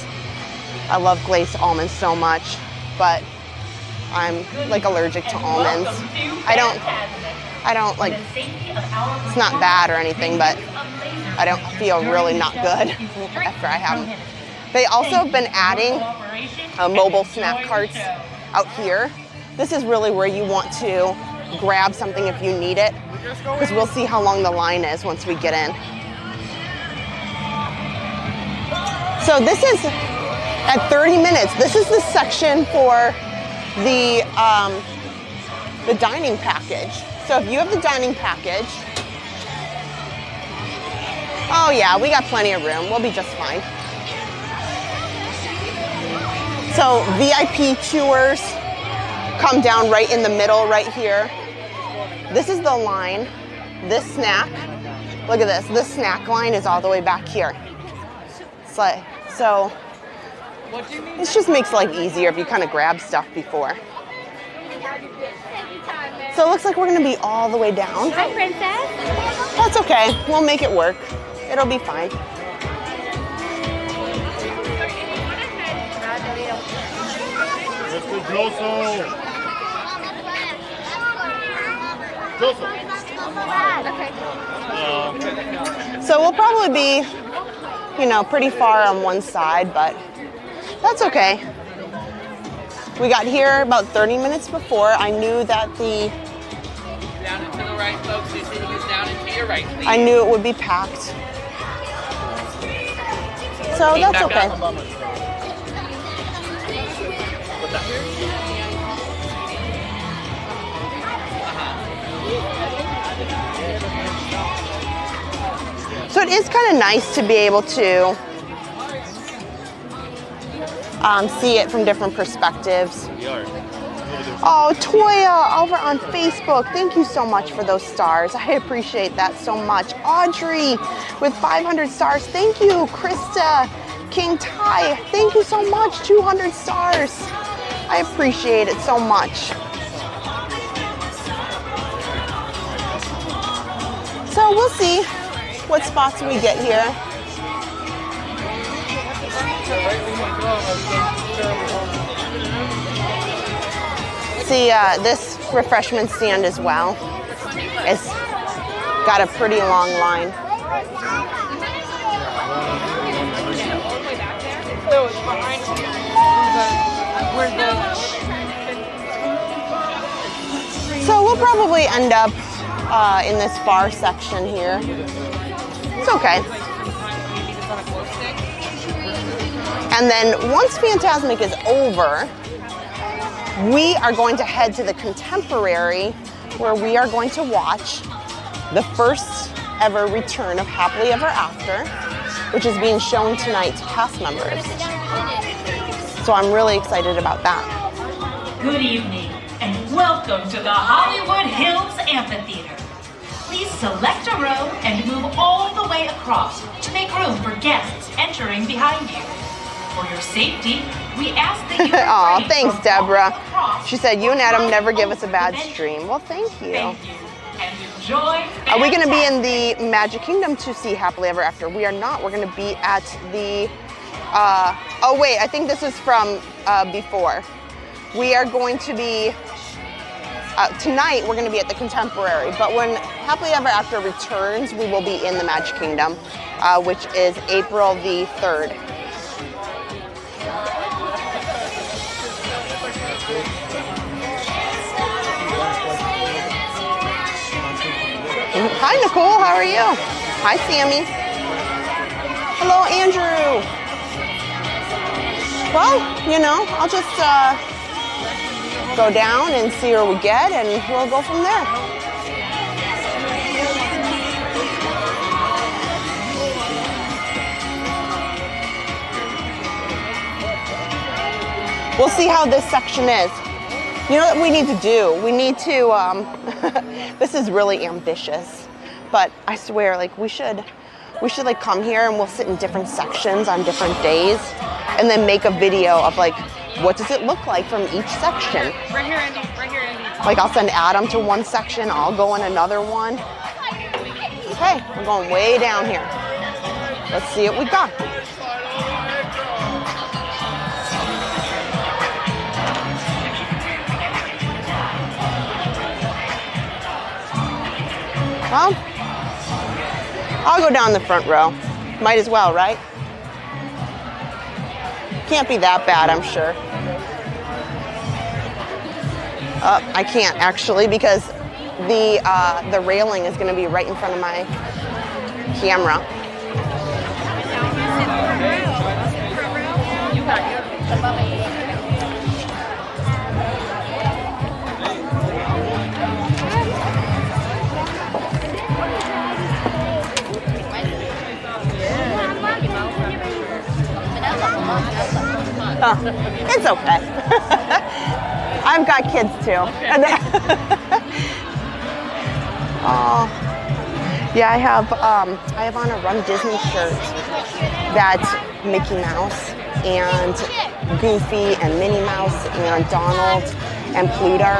I love glazed almonds so much, but I'm like allergic to almonds. I don't like, it's not bad or anything, but I don't feel really not good after I have them. They also have been adding mobile snack carts out here. This is really where you want to grab something if you need it, because we'll see how long the line is once we get in. So this is at 30 minutes. This is the section for the dining package. So if you have the dining package, oh yeah, we got plenty of room. We'll be just fine. So VIP tours come down right in the middle right here. This is the line. This snack, look at this. This snack line is all the way back here. It's like, so this just makes life easier if you kind of grab stuff before. So it looks like we're gonna be all the way down. Hi, Princess. That's okay, we'll make it work. It'll be fine. Mr. Joseph. So we'll probably be, you know, pretty far on one side, but that's okay. We got here about 30 minutes before. I knew that Down and to the right, folks. This is down and to your right, please. I knew it would be packed. So that's okay. So it is kind of nice to be able to see it from different perspectives. We are. Oh, Toya over on Facebook. Thank you so much for those stars. I appreciate that so much. Audrey with 500 stars. Thank you. Krista, King Ty. Thank you so much. 200 stars. I appreciate it so much. So we'll see what spots we get here. See, this refreshment stand as well. It's got a pretty long line. So we'll probably end up in this far section here. It's okay. And then once Fantasmic is over, we are going to head to the Contemporary, where we are going to watch the first ever return of Happily Ever After, which is being shown tonight to cast members. So I'm really excited about that. Good evening, and welcome to the Hollywood Hills Amphitheater. Please select a row and move all the way across to make room for guests entering behind you. For your safety, we ask that you Oh, thanks, Deborah. She said, you and Adam never give us a bad stream. Well, thank you. Thank you. And enjoy. Are we going to be in the Magic Kingdom to see Happily Ever After? We are not. We're going to be at the... oh, wait. I think this is from before. We are going to be... tonight, we're going to be at the Contemporary. But when Happily Ever After returns, we will be in the Magic Kingdom, which is April the 3rd. Hi, Nicole. How are you? Hi, Sammy. Hello, Andrew. Well, you know, I'll just go down and see where we get, and we'll go from there. We'll see how this section is. You know what we need to do? We need to, this is really ambitious, but I swear, like, we should like come here and we'll sit in different sections on different days and then make a video of like, what does it look like from each section? Right here, Andy. Right here, Andy. Like, I'll send Adam to one section, I'll go in another one. Okay, we're going way down here. Let's see what we got. Well, I'll go down the front row. Might as well, right? Can't be that bad, I'm sure. I can't actually, because the railing is going to be right in front of my camera. Oh, it's okay. I've got kids too. Oh, yeah, I have on a Run Disney shirt that's Mickey Mouse and Goofy and Minnie Mouse and Donald and Pluto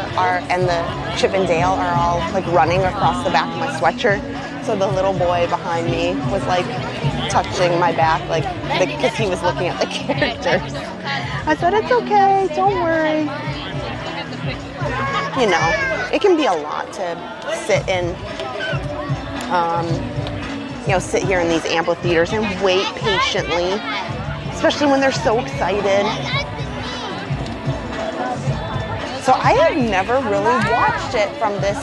and the Chip and Dale are all like running across the back of my sweatshirt. So the little boy behind me was like touching my back, like, because he was looking at the characters. I said, it's okay, don't worry. You know, it can be a lot to sit in, you know, sit here in these amphitheaters and wait patiently, especially when they're so excited. So I have never really watched it from this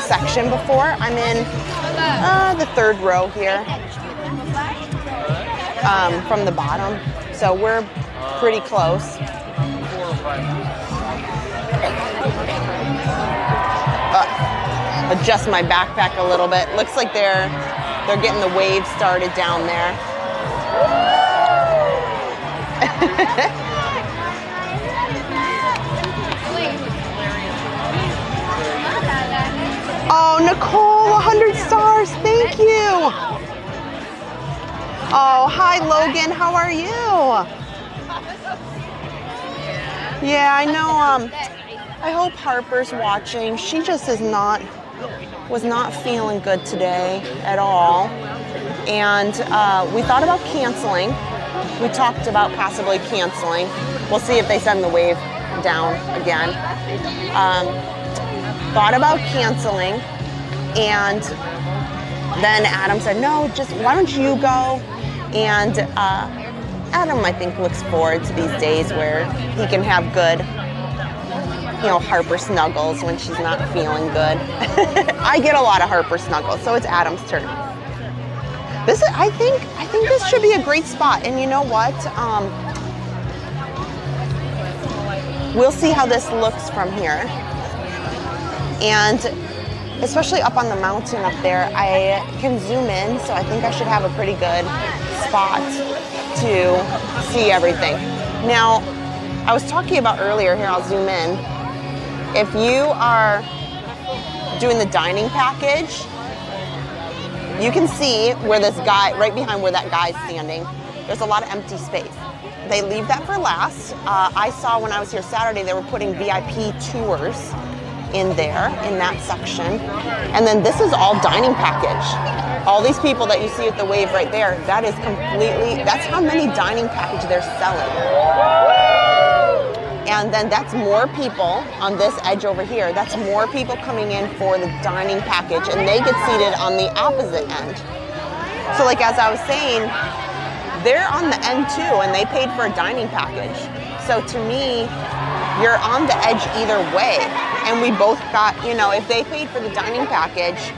section before. I'm in the third row here. From the bottom, so we're pretty close. Adjust my backpack a little bit. Looks like they're getting the wave started down there. Oh, Nicole, 100 stars. Thank you. Oh, hi, Logan. How are you? Yeah, I know. I hope Harper's watching. She just was not feeling good today at all. And we thought about canceling. We talked about possibly canceling. We'll see if they send the wave down again. Thought about canceling, and then Adam said, no, just why don't you go? And Adam, I think, looks forward to these days where he can have good, Harper snuggles when she's not feeling good. I get a lot of Harper snuggles, so it's Adam's turn. I think this should be a great spot, and you know what? We'll see how this looks from here. And especially up on the mountain up there, I can zoom in, so I think I should have a pretty good spot to see everything. Now, I was talking about earlier, here I'll zoom in. If you are doing the dining package, you can see where this guy, right behind where that guy's standing, there's a lot of empty space. They leave that for last. I saw when I was here Saturday, they were putting VIP tours in there, in that section. And then this is all dining package. All these people that you see at the wave right there, that is completely, that's how many dining package they're selling. And then that's more people on this edge over here. That's more people coming in for the dining package, and they get seated on the opposite end. So like as I was saying, they're on the end too, and they paid for a dining package. So to me, you're on the edge either way. And we both got, if they paid for the dining package,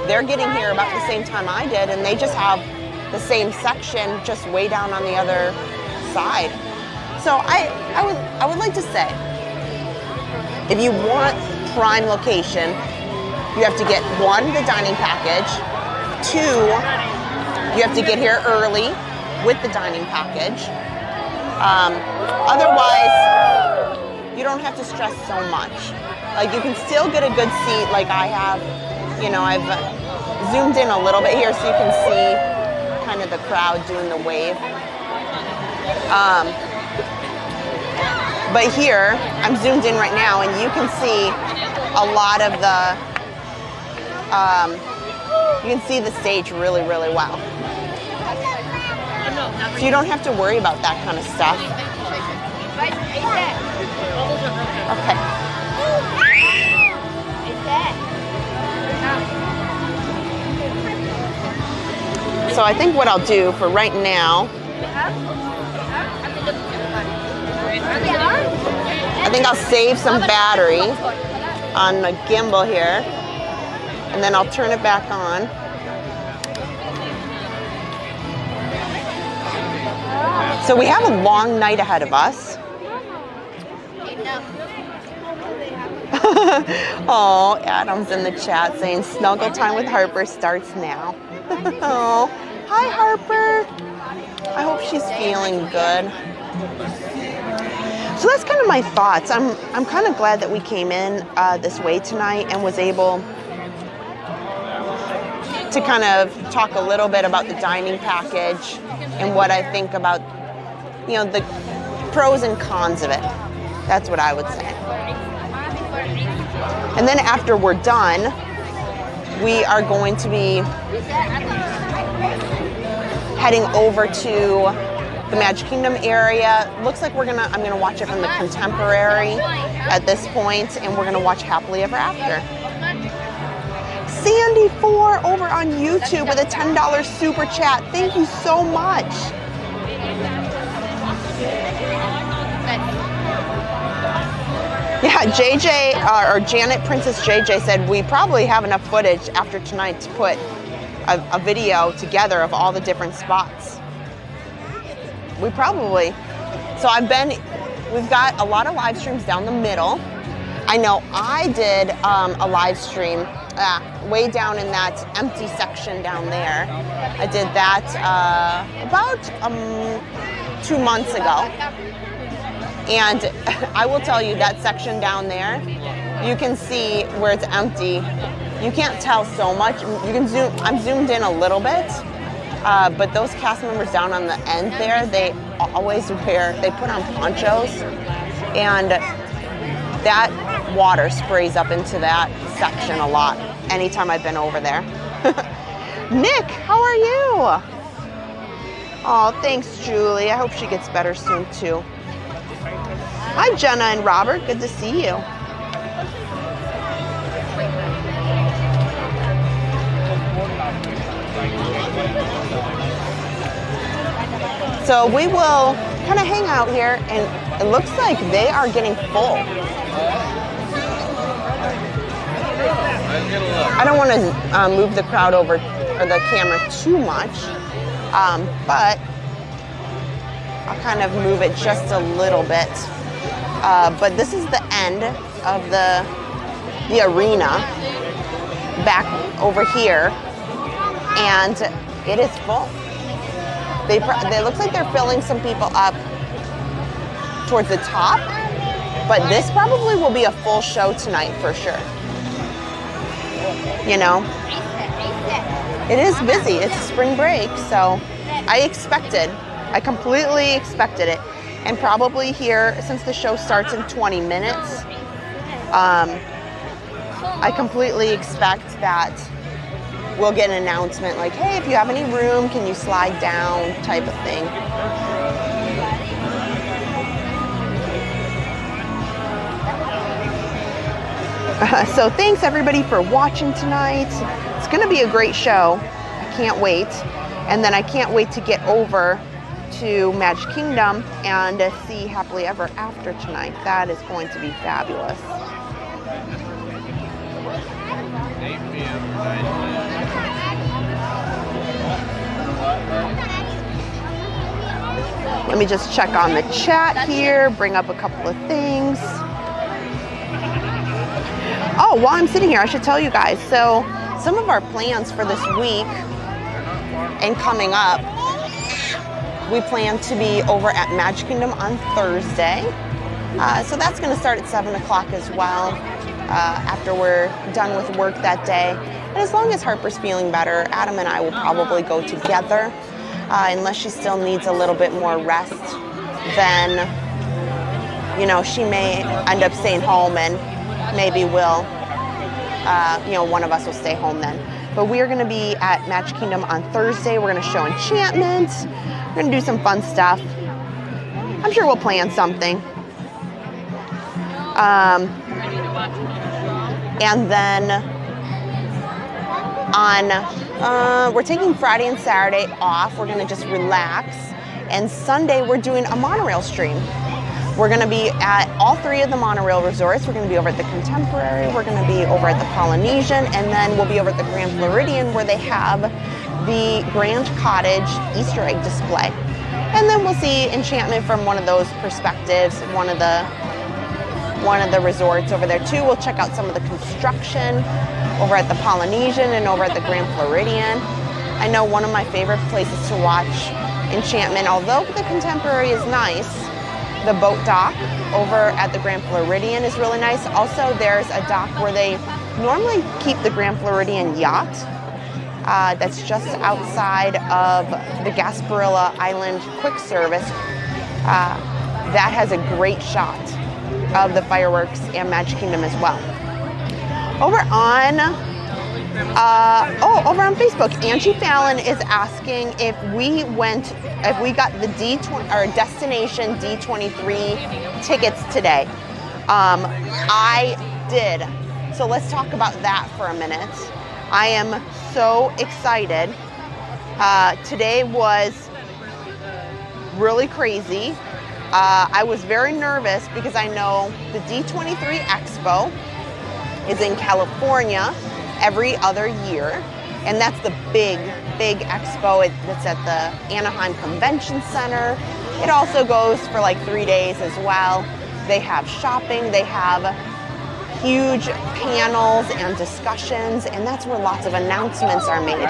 they're getting here about the same time I did, and they just have the same section just way down on the other side. So I would like to say, if you want prime location, you have to get 1, the dining package, 2, you have to get here early with the dining package. Otherwise, you don't have to stress so much. Like, you can still get a good seat like I have. I've zoomed in a little bit here so you can see kind of the crowd doing the wave. But here, I'm zoomed in right now, and you can see a lot of the, you can see the stage really, really well. So you don't have to worry about that kind of stuff. Okay. So I think what I'll do for right now, I think I'll save some battery on the gimbal here, and then I'll turn it back on. So we have a long night ahead of us. Oh, Adam's in the chat saying snuggle time with Harper starts now. Oh, hi Harper. I hope she's feeling good. So that's kind of my thoughts. I'm kind of glad that we came in this way tonight and was able to kind of talk a little bit about the dining package and what I think about, the pros and cons of it. That's what I would say. And then after we're done, we are going to be heading over to the Magic Kingdom area. Looks like I'm gonna watch it from the Contemporary at this point, and we're gonna watch Happily Ever After. Sandy4 over on YouTube with a $10 super chat. Thank you so much. Yeah, JJ, or Janet Princess JJ said, we probably have enough footage after tonight to put a video together of all the different spots. We probably. So we've got a lot of live streams down the middle. I know I did a live stream way down in that empty section down there. I did that about 2 months ago. And I will tell you, that section down there, you can see where it's empty. You can't tell so much. You can zoom. I'm zoomed in a little bit, but those cast members down on the end there, they always they put on ponchos, and that water sprays up into that section a lot anytime I've been over there. Nick, how are you? Oh, thanks, Julie. I hope she gets better soon, too. Hi, Jenna and Robert. Good to see you. So we will kind of hang out here, and it looks like they are getting full. I don't want to move the crowd over, or the camera too much, but I'll kind of move it just a little bit. But this is the end of the arena back over here, and it is full. They look like they're filling some people up towards the top, but this probably will be a full show tonight for sure. You know, it is busy. It's spring break, so I completely expected it. And probably here, since the show starts in 20 minutes, I completely expect that we'll get an announcement like, hey, if you have any room, can you slide down, type of thing. So thanks everybody for watching tonight. It's gonna be a great show. I can't wait. And then I can't wait to get over to Magic Kingdom and see Happily Ever After tonight. That is going to be fabulous. Let me just check on the chat here, bring up a couple of things. Oh, while I'm sitting here, I should tell you guys, so some of our plans for this week and coming up, we plan to be over at Magic Kingdom on Thursday. So that's going to start at 7 o'clock as well, after we're done with work that day. And as long as Harper's feeling better, Adam and I will probably go together, unless she still needs a little bit more rest. Then, you know, she may end up staying home, and maybe we'll, you know, one of us will stay home then. But we are going to be at Magic Kingdom on Thursday. We're going to show Enchantment. We're going to do some fun stuff. I'm sure we'll plan something. And then on, we're taking Friday and Saturday off. We're going to just relax. And Sunday, we're doing a monorail stream. We're going to be at all three of the monorail resorts. We're going to be over at the Contemporary, we're going to be over at the Polynesian, and then we'll be over at the Grand Floridian, where they have the Grand Cottage Easter egg display. And then we'll see Enchantment from one of those perspectives, one of the resorts over there too. We'll check out some of the construction over at the Polynesian and over at the Grand Floridian. I know one of my favorite places to watch Enchantment, although the Contemporary is nice, the boat dock over at the Grand Floridian is really nice. Also, there's a dock where they normally keep the Grand Floridian yacht. That's just outside of the Gasparilla Island quick service. That has a great shot of the fireworks and Magic Kingdom as well. Over on Facebook, Angie Fallon is asking if we got the Destination D23 tickets today. I did. So let's talk about that for a minute. I am so excited. Today was really crazy. I was very nervous because I know the D23 Expo is in California every other year, and that's the big expo. It's at the Anaheim Convention Center. It also goes for like 3 days as well. They have shopping, they have huge panels and discussions, and that's where lots of announcements are made.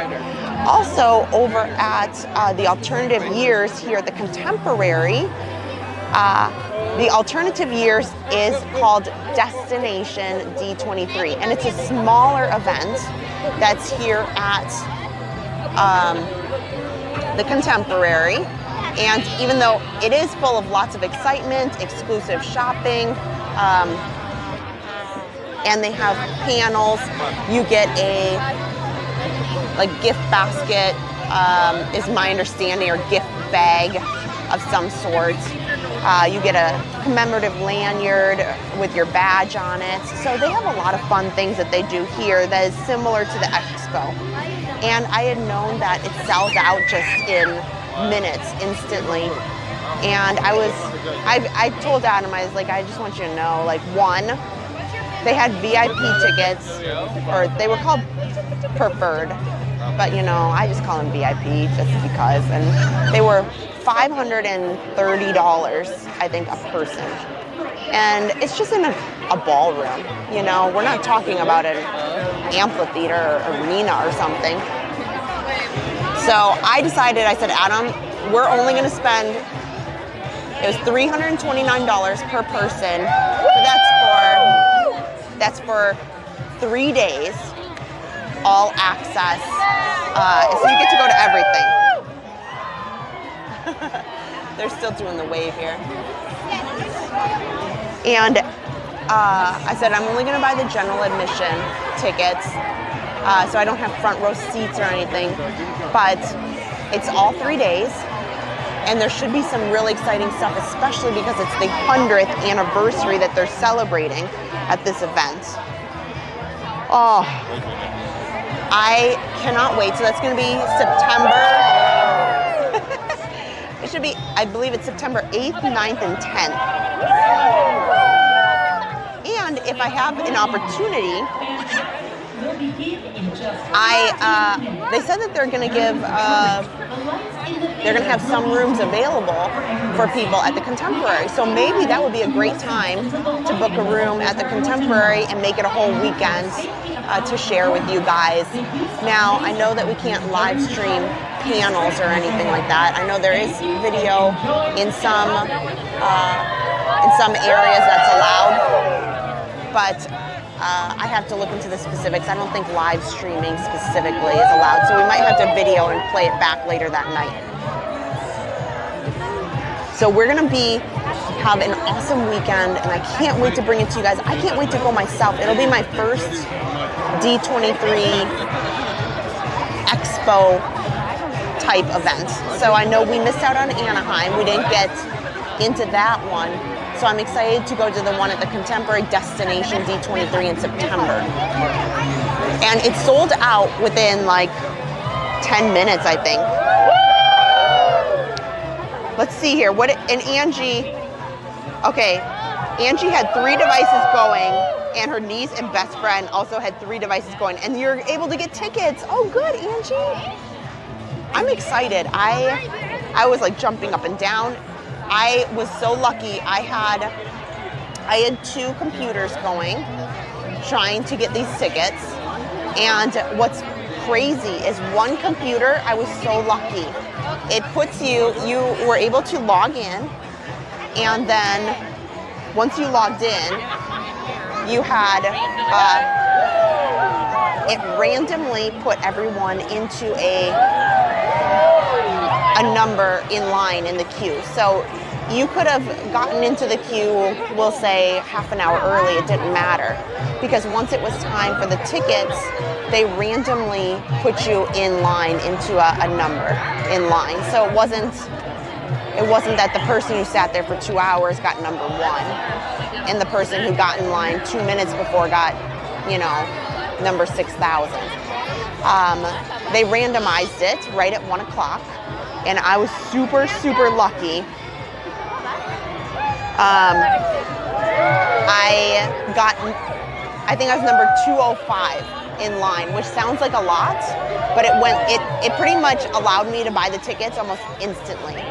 Also, over at the Alternative Years here at the Contemporary, The alternative years is called Destination D23, and it's a smaller event that's here at the Contemporary. And even though it is full of lots of excitement, exclusive shopping, and they have panels, you get a gift basket, is my understanding, or gift bag of some sort. You get a commemorative lanyard with your badge on it. So they have a lot of fun things that they do here that is similar to the expo. And I had known that it sells out just in minutes, instantly. And I told Adam, I was like, I just want you to know, one, they had VIP tickets, or they were called preferred, but I just call them VIP just because. And they were $530, I think, a person. And it's just in a ballroom, we're not talking about an amphitheater or arena or something. So I decided, I said, Adam, we're only going to spend, it was $329 per person. That's for 3 days, all access. So you get to go to everything. They're still doing the wave here. And I said, I'm only going to buy the general admission tickets, so I don't have front row seats or anything. But it's all 3 days, and there should be some really exciting stuff, especially because it's the 100th anniversary that they're celebrating at this event. Oh, I cannot wait. So that's going to be September. It should be, I believe it's September 8th, 9th, and 10th. And if I have an opportunity, they said that they're going to give, they're going to have some rooms available for people at the Contemporary. So maybe that would be a great time to book a room at the Contemporary and make it a whole weekend to share with you guys. Now, I know that we can't live stream panels or anything like that. I know there is video in some areas that's allowed, but I have to look into the specifics. I don't think live streaming specifically is allowed, so we might have to video and play it back later that night. So we're gonna have an awesome weekend, and I can't wait to bring it to you guys. I can't wait to go myself. It'll be my first D23 Expo type event. So I know we missed out on Anaheim. We didn't get into that one. So I'm excited to go to the one at the Contemporary Destination D23 in September. And it sold out within 10 minutes, I think. Let's see here. And Angie, okay, Angie had 3 devices going, and her niece and best friend also had 3 devices going, and you're able to get tickets. Oh, good, Angie. I'm excited. I was jumping up and down. I was so lucky. I had 2 computers going, trying to get these tickets. And what's crazy is one computer, I was so lucky. It puts you were able to log in, and then once you logged in, you had, it randomly put everyone into a number in line in the queue. So you could have gotten into the queue, we'll say half an hour early, it didn't matter. Because once it was time for the tickets, they randomly put you in line into a number in line. So it wasn't that the person who sat there for 2 hours got number 1, and the person who got in line 2 minutes before got, number 6,000. They randomized it right at 1 o'clock, and I was super, super lucky. I think I was number 205 in line, which sounds like a lot, but it pretty much allowed me to buy the tickets almost instantly.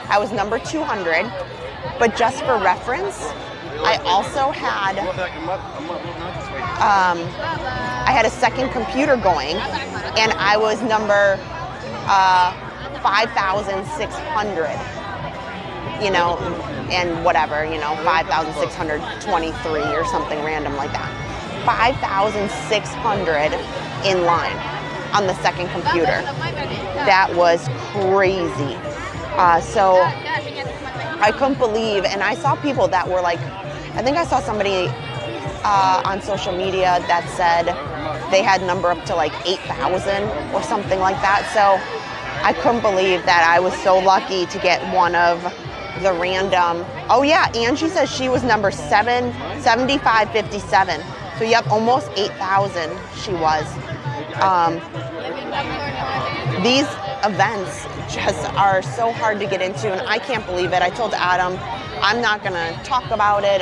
I was number 200, but just for reference, I also had I had a second computer going, and I was number 5,600. and whatever, you know, 5,623 or something random like that. 5,600 in line on the second computer. That was crazy. So I couldn't believe, and I saw people that were like, I think I saw somebody on social media that said they had number up to like 8,000 or something like that. So I couldn't believe that I was so lucky to get one of the random. Oh yeah, Angie says she was number 7557. So yep, almost 8,000 she was. These events just are so hard to get into, and I can't believe it. I told Adam, I'm not gonna talk about it.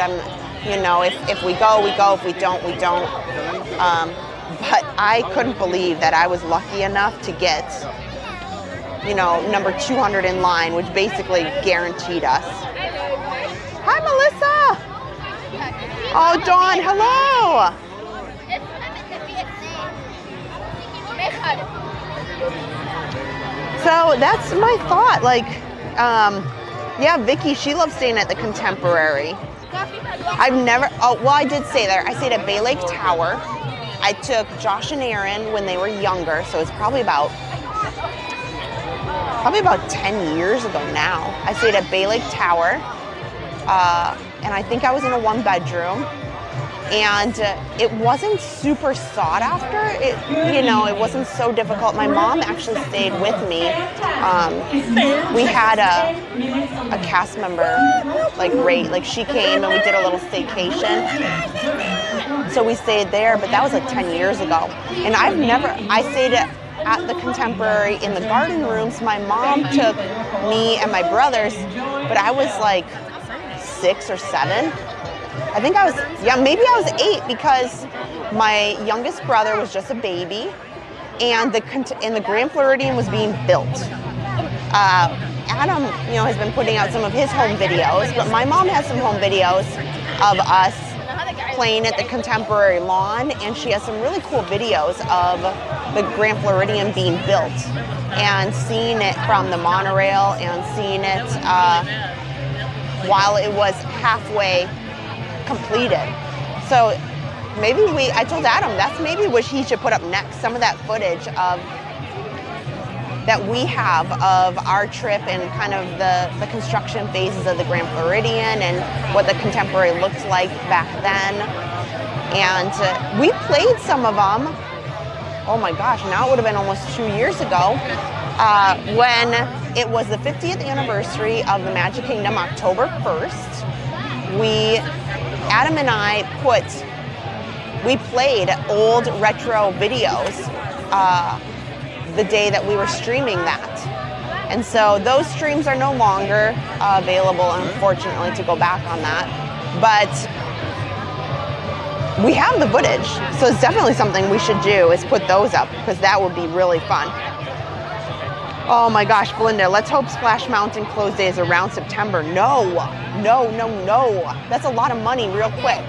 You know, if we go, we go. If we don't, we don't. But I couldn't believe that I was lucky enough to get, you know, number 200 in line, which basically guaranteed us. Hi, Melissa. Oh, Dawn, hello. So that's my thought. Like, yeah, Vicky, she loves staying at the Contemporary. I've never, oh, well, I did stay there. I stayed at Bay Lake Tower. I took Josh and Aaron when they were younger, so it's probably about 10 years ago now. I stayed at Bay Lake Tower, and I think I was in a 1-bedroom. And it wasn't super sought after. You know, it wasn't so difficult. My mom actually stayed with me. We had a cast member like she came and we did a little staycation. So we stayed there, but that was like 10 years ago. And I stayed at the Contemporary in the garden rooms. My mom took me and my brothers, but I was like 6 or 7. I think I was, maybe I was 8 because my youngest brother was just a baby, and the Grand Floridian was being built. Adam, you know, has been putting out some of his home videos, but my mom has some home videos of us playing at the Contemporary lawn, and she has some really cool videos of the Grand Floridian being built and seeing it from the monorail and seeing it while it was halfway completed. So maybe I told Adam that's maybe what he should put up next, some of that footage of that we have of our trip and kind of the construction phases of the Grand Floridian and what the Contemporary looked like back then. And we played some of them. Oh my gosh, now it would have been almost 2 years ago when it was the 50th anniversary of the Magic Kingdom, October 1st. Adam and I we played old retro videos the day that we were streaming that. And so those streams are no longer available, unfortunately, to go back on that. But we have the footage, so it's definitely something we should do is put those up, because that would be really fun. Oh my gosh, Belinda, let's hope Splash Mountain close day is around September. No. That's a lot of money real quick.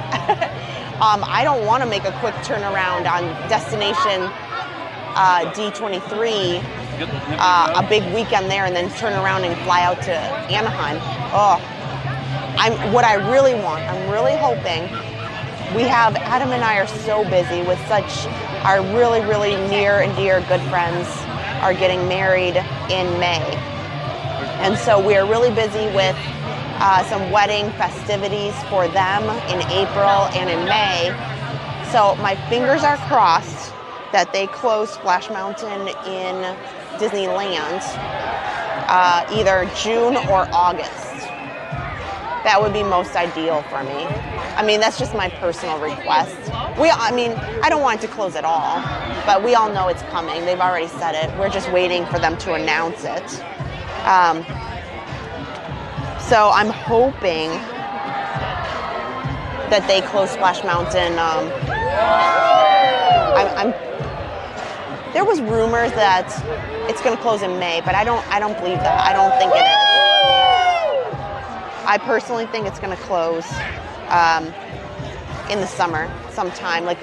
I don't want to make a quick turnaround on Destination D23, a big weekend there, and then turn around and fly out to Anaheim. Oh, what I really want, I'm really hoping, Adam and I are so busy with our really, really near and dear good friends are getting married in May. And so we are really busy with some wedding festivities for them in April and in May. So my fingers are crossed that they close Splash Mountain in Disneyland either June or August. That would be most ideal for me. I mean, that's just my personal request. I don't want it to close at all, but we all know it's coming. They've already said it. We're just waiting for them to announce it. So I'm hoping that they close Splash Mountain. There was rumors that it's going to close in May, but I don't believe that. I don't think it is. I personally think it's going to close in the summer sometime, like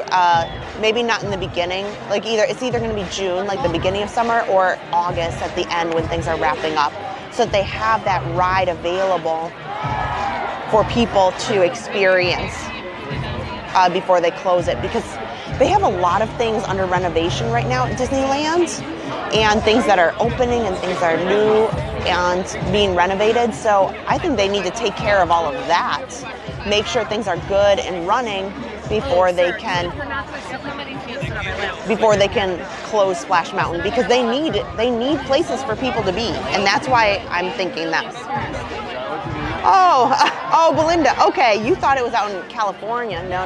maybe not in the beginning, like it's either going to be June, like the beginning of summer, or August at the end when things are wrapping up, so that they have that ride available for people to experience before they close it, because they have a lot of things under renovation right now at Disneyland, and things that are opening and things that are new and being renovated. So I think they need to take care of all of that, make sure things are good and running before they can close Splash Mountain, because they need places for people to be, and that's why I'm thinking that. Oh, Belinda. Okay, you thought it was out in California. No.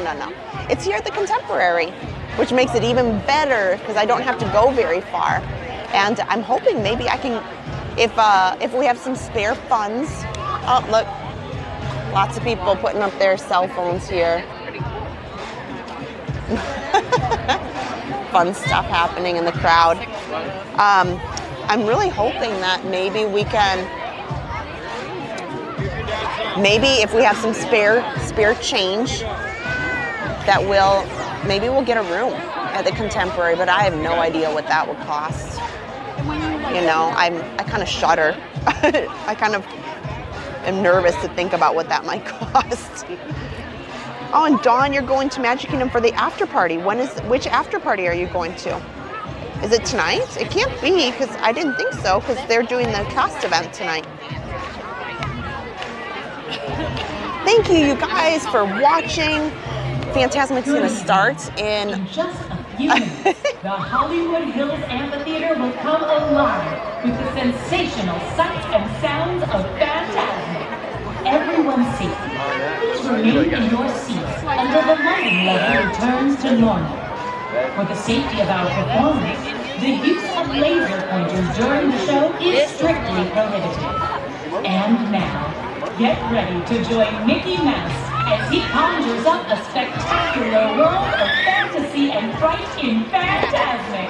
It's here at the Contemporary, which makes it even better because I don't have to go very far. And I'm hoping maybe I can, if we have some spare funds. Oh, look, lots of people putting up their cell phones here. Fun stuff happening in the crowd. I'm really hoping that maybe we can, if we have some spare change, that maybe we'll get a room at the Contemporary, but I have no idea what that would cost. You know, I kind of shudder. I kind of am nervous to think about what that might cost. Oh, and Dawn, you're going to Magic Kingdom for the after party. Which after party are you going to? Is it tonight? It can't be, because I didn't think so, because they're doing the cast event tonight. Thank you guys for watching. Fantasmic's going to start in just a few minutes. The Hollywood Hills Amphitheater will come alive with the sensational sights and sounds of Fantasmic. Everyone's safety. Please remain in your seats until the lighting level returns to normal. For the safety of our performers, the use of laser pointers during the show is strictly prohibited. And now, get ready to join Mickey Mouse as he conjures up a spectacular world of fantasy and fright in Fantasmic.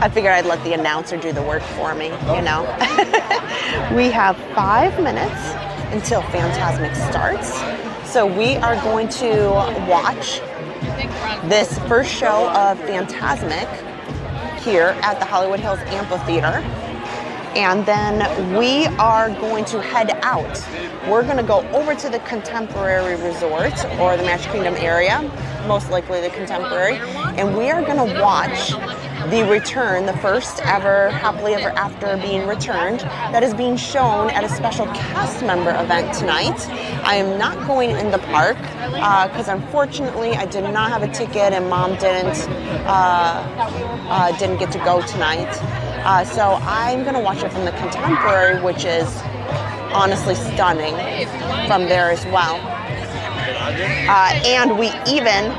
I figured I'd let the announcer do the work for me, you know. We have 5 minutes until Fantasmic starts. So we are going to watch this first show of Fantasmic here at the Hollywood Hills Amphitheater. And then we are going to head out. We're going to go over to the Contemporary Resort or the Magic Kingdom area, most likely the Contemporary, and we are going to watch the return, the first ever Happily Ever After being returned, that is being shown at a special cast member event tonight. I am not going in the park because unfortunately I did not have a ticket and Mom didn't get to go tonight. So I'm going to watch it from the Contemporary, which is honestly stunning from there as well. And we even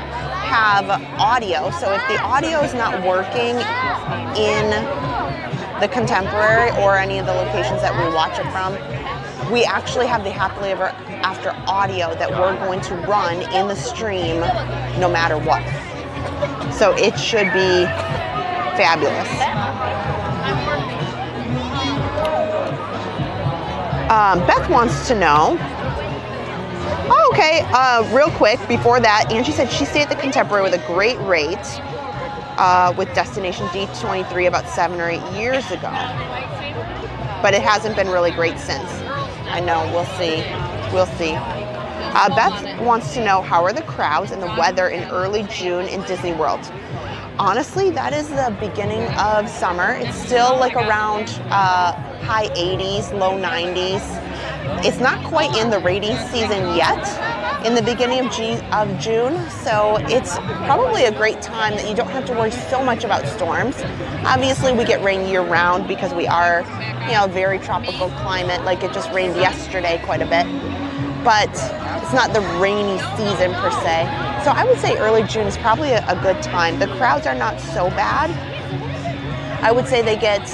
have audio, so if the audio is not working in the Contemporary or any of the locations that we watch it from, we actually have the Happily Ever After audio that we're going to run in the stream no matter what. So it should be fabulous. Beth wants to know. Oh, okay, real quick, before that, Angie said she stayed at the Contemporary with a great rate with Destination D23 about 7 or 8 years ago. But it hasn't been really great since. I know, we'll see. We'll see. Beth wants to know, how are the crowds and the weather in early June in Disney World? Honestly, that is the beginning of summer. It's still like around high 80s, low 90s. It's not quite in the rainy season yet, in the beginning of June, so it's probably a great time that you don't have to worry so much about storms. Obviously, we get rain year-round because we are, you know, very tropical climate. Like it just rained yesterday quite a bit, but it's not the rainy season per se. So I would say early June is probably a good time. The crowds are not so bad. I would say they get,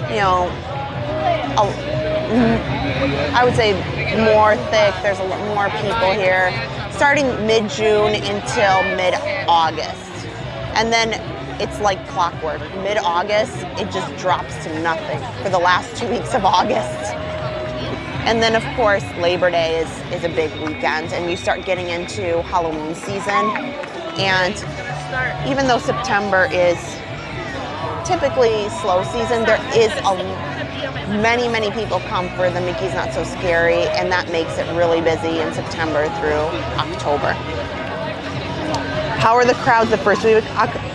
you know, I would say more thick. There's a lot more people here, starting mid-June until mid-August. And then it's like clockwork. Mid-August, it just drops to nothing for the last 2 weeks of August. And then, of course, Labor Day is a big weekend, and you start getting into Halloween season. And even though September is typically slow season, there is many people come for the Mickey's Not So Scary, and that makes it really busy in September through October. How are the crowds the first week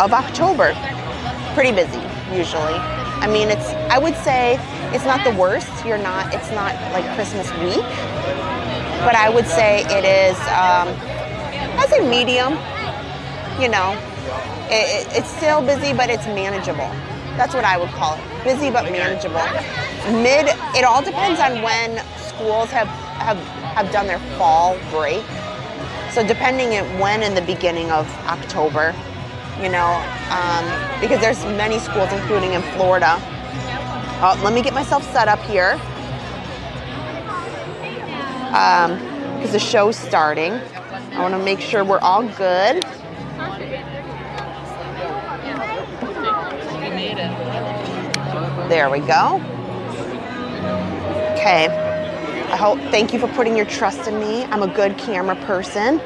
of October? Pretty busy, usually. I mean, I would say it's not the worst. It's not like Christmas week, but I would say it is, I'd say medium, you know. It's still busy, but it's manageable. That's what I would call it. Busy, but manageable. It all depends on when schools have done their fall break. So depending on when in the beginning of October, you know, because there's many schools, including in Florida. Let me get myself set up here. Because the show's starting. I want to make sure we're all good. There we go. Okay. Thank you for putting your trust in me. I'm a good camera person.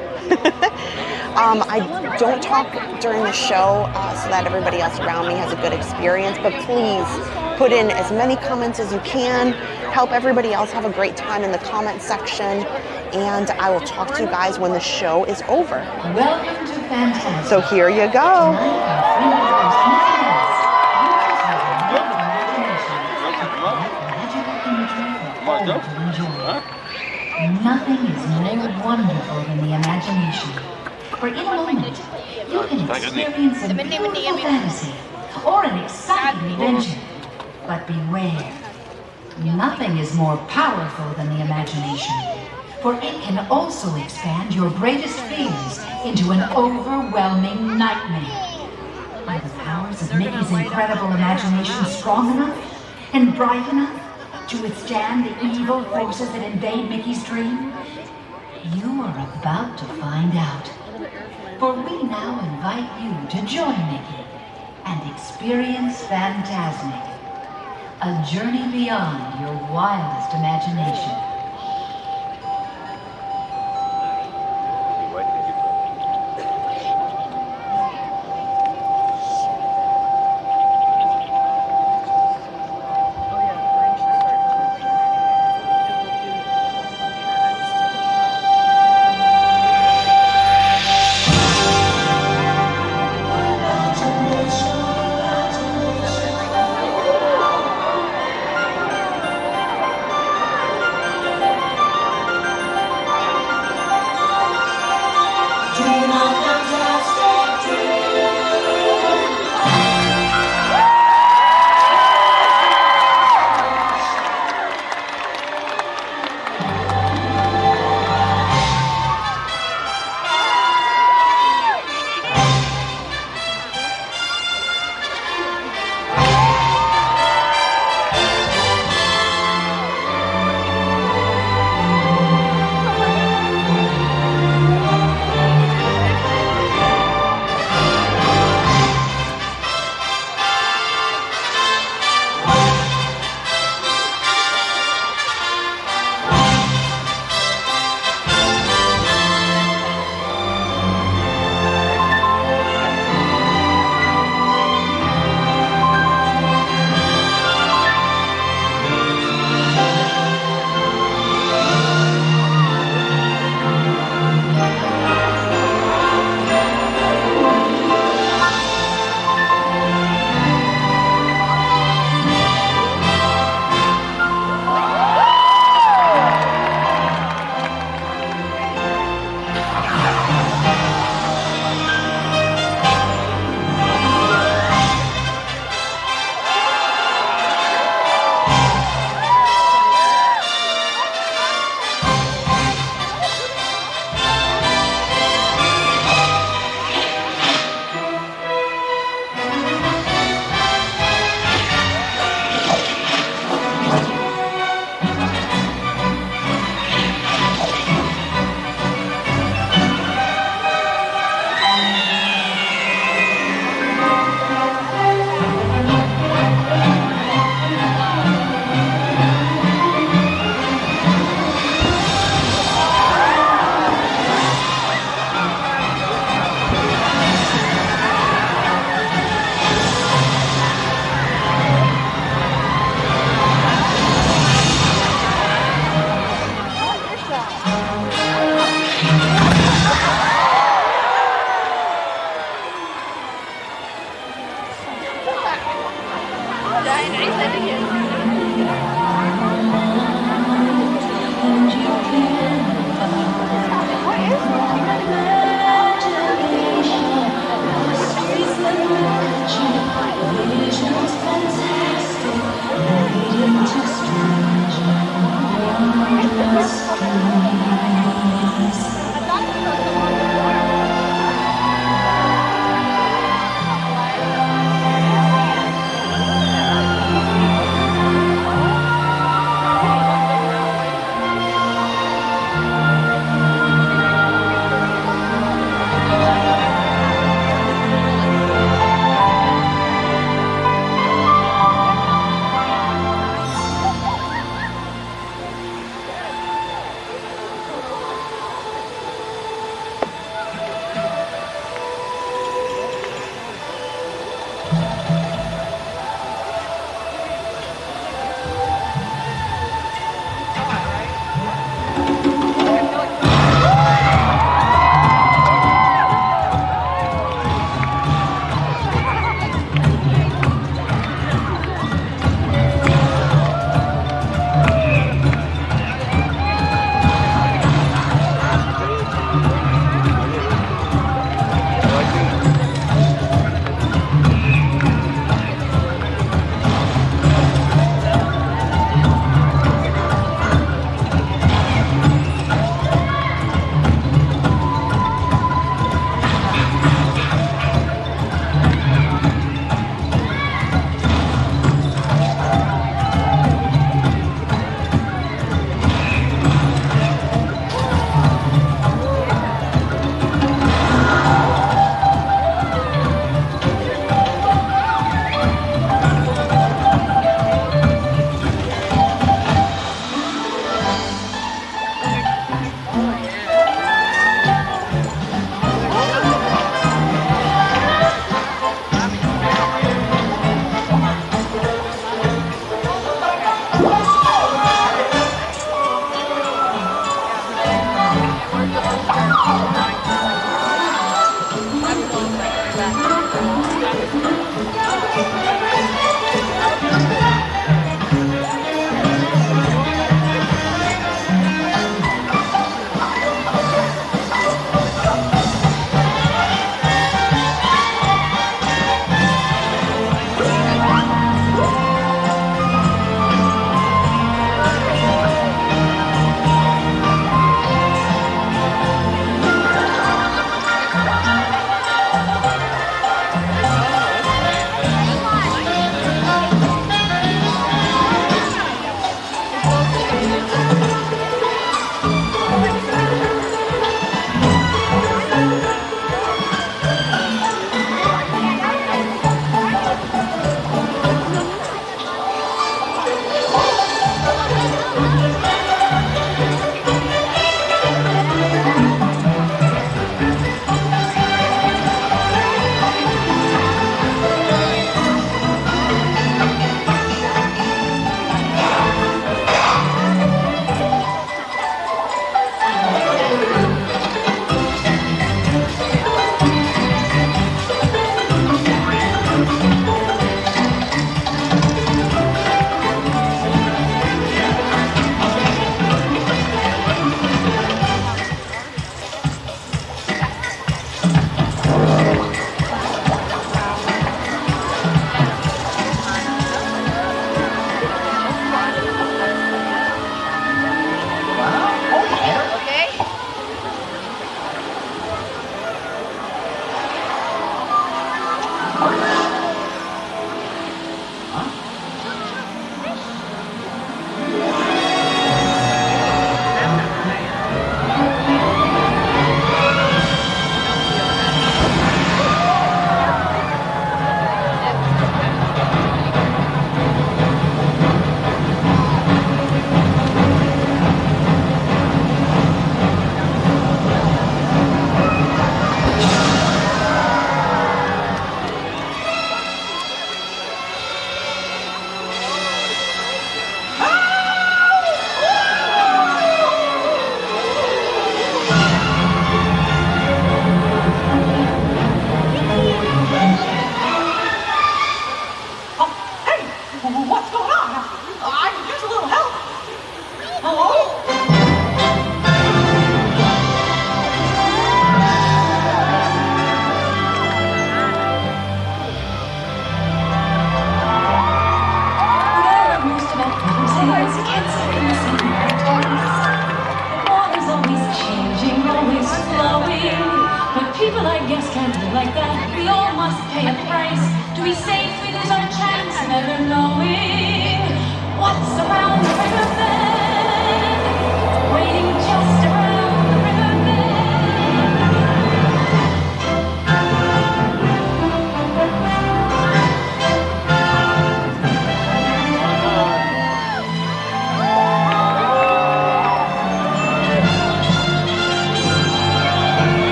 I don't talk during the show so that everybody else around me has a good experience, but please put in as many comments as you can. Help everybody else have a great time in the comment section, and I will talk to you guys when the show is over. Welcome to Fantasmic. So here you go. Nothing is more wonderful than the imagination. For in a moment, you can experience a beautiful fantasy or an exciting adventure. But beware, nothing is more powerful than the imagination. For it can also expand your greatest fears into an overwhelming nightmare. Are the powers of Mickey's incredible imagination strong enough and bright enough to withstand the evil forces that invade Mickey's dream? You are about to find out. For we now invite you to join Mickey and experience Fantasmic, a journey beyond your wildest imagination.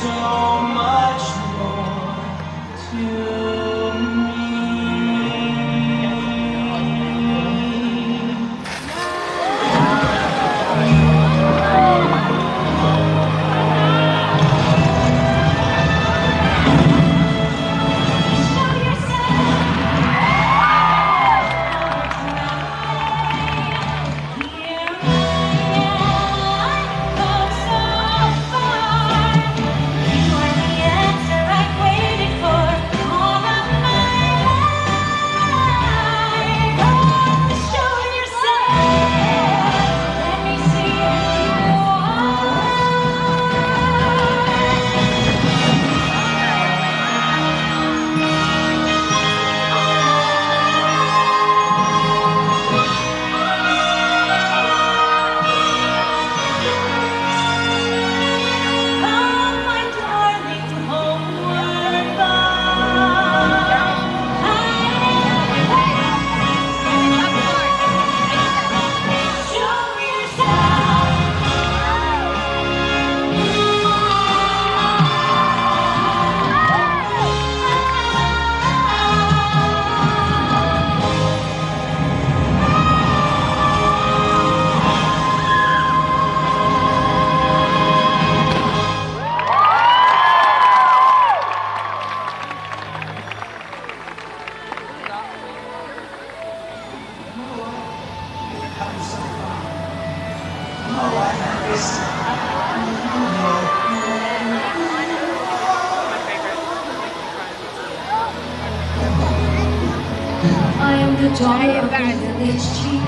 so much more to me. I am the daughter of the village chief.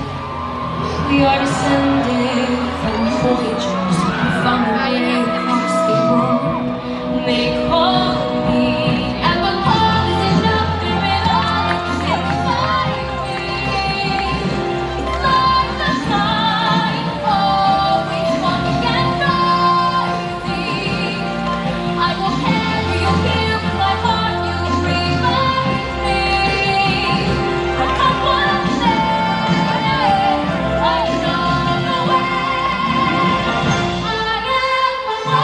We are descended from voyagers who found their way across the world. They call me, and the call is enough to rid all inside me. Like the sun, always walking and rising. I will carry you here with my heart. You remind me. I know the way. I am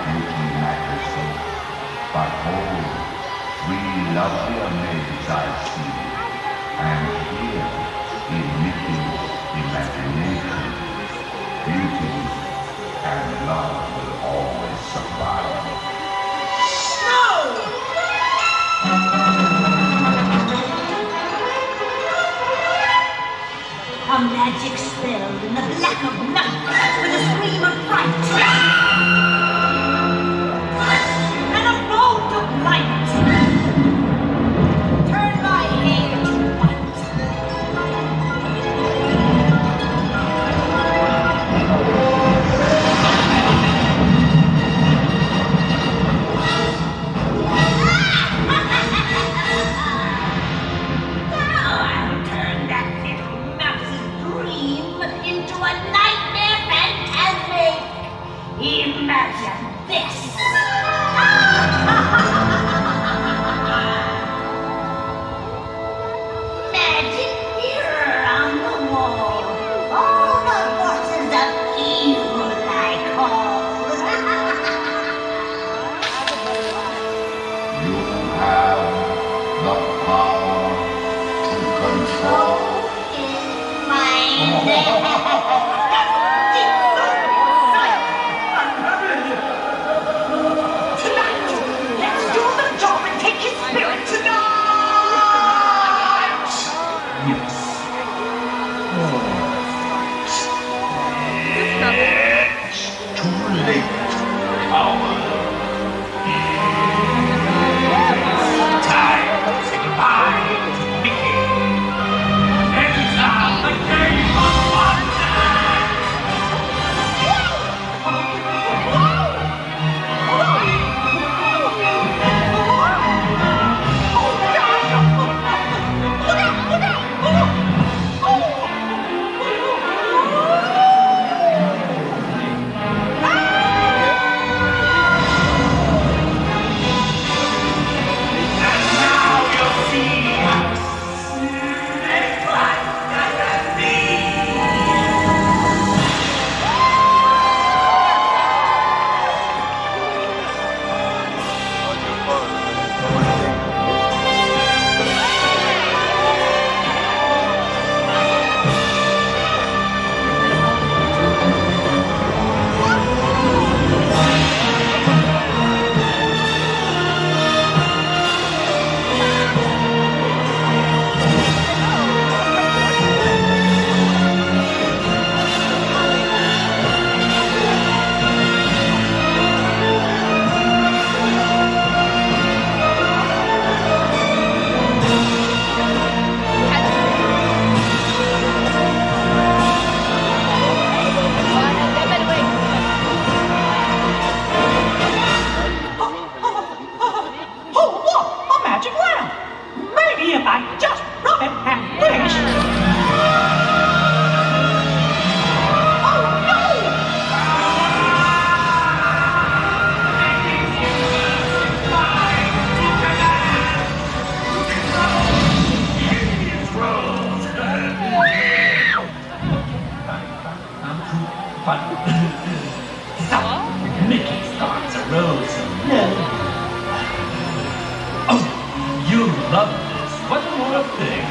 beauty majesty. But oh, 3 lovelier maids I see, and here, in Mickey's imagination, beauty and love will always survive. A magic spell in the black of night with a scream of fright. And a bolt of light. Turn my hair to white. Now I'll turn that little mouse's dream into a nightmare Fantasmic. Imagine this. Magic mirror on the wall. All the forces of evil I call. You have the power to control. Let's do the job and take his spirit tonight! Yes. It's too late, coward. Time to say goodbye to Mickey. It's now the game of wonder. And now you'll see how snake life can be. Oh, look! A magic lamp! Maybe if I just rub it and wish. Oh, no! But Mickey's thoughts arose so low. Oh, you love this. What more thing?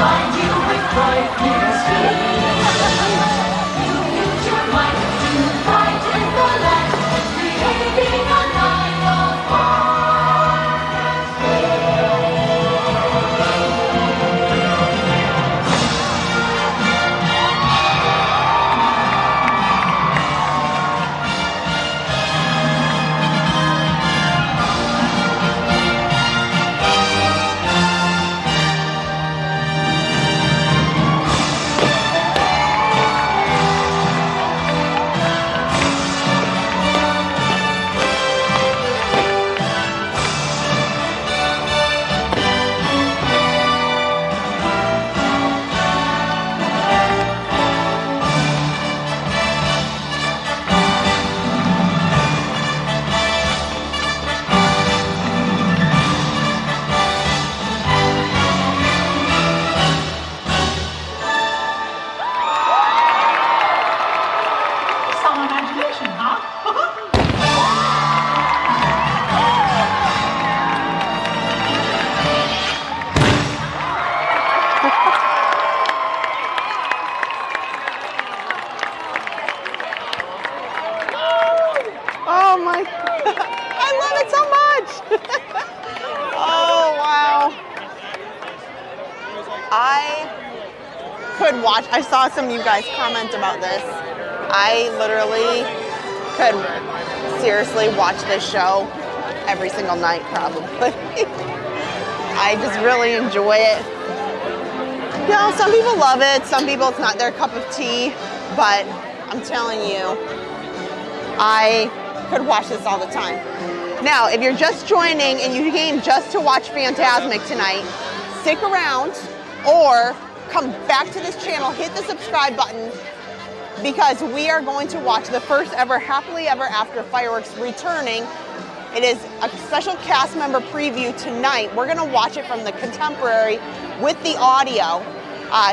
blind you with frightening speed. You use your might to frighten the land, creating a night of fun and Some imagination, huh? Oh my, I love it so much. Oh, wow. I could watch, I saw some of you guys comment about this. I literally could seriously watch this show every single night, probably. I just really enjoy it. You know, some people love it, some people it's not their cup of tea, but I'm telling you, I could watch this all the time. Now, if you're just joining and you came just to watch Fantasmic tonight, stick around or come back to this channel, hit the subscribe button, because we are going to watch the first ever Happily Ever After fireworks returning. It is a special cast member preview tonight. We're gonna watch it from the contemporary with the audio.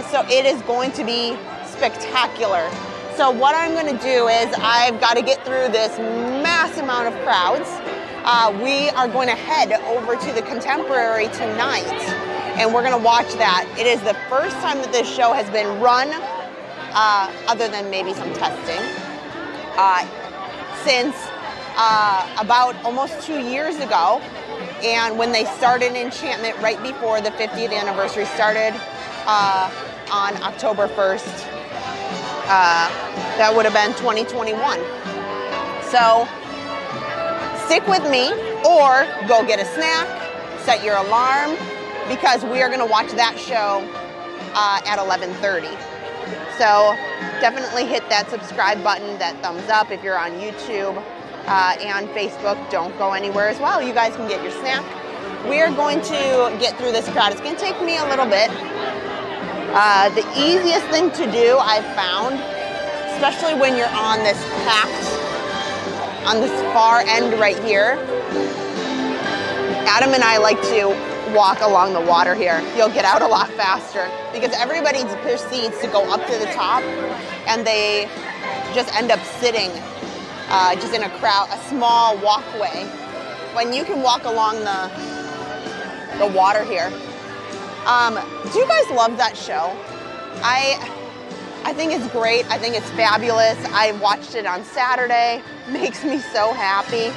So it is going to be spectacular. So what I'm gonna do is I've gotta get through this mass amount of crowds. We are going to head over to the contemporary tonight and we're gonna watch that. It is the first time that this show has been run, other than maybe some testing, since about almost 2 years ago. And when they started Enchantment right before the 50th anniversary started on October 1st, that would have been 2021. So stick with me or go get a snack, set your alarm, because we are gonna watch that show at 11:30. So definitely hit that subscribe button, that thumbs up if you're on YouTube and Facebook. Don't go anywhere as well. You guys can get your snack. We're going to get through this crowd. It's gonna take me a little bit. The easiest thing to do, I've found, especially when you're on this packed, on this far end right here, Adam and I like to walk along the water here. You'll get out a lot faster because everybody proceeds to go up to the top and they just end up sitting just in a crowd, a small walkway, when you can walk along the water here. Do you guys love that show? I think it's great. I think it's fabulous. I watched it on Saturday. Makes me so happy.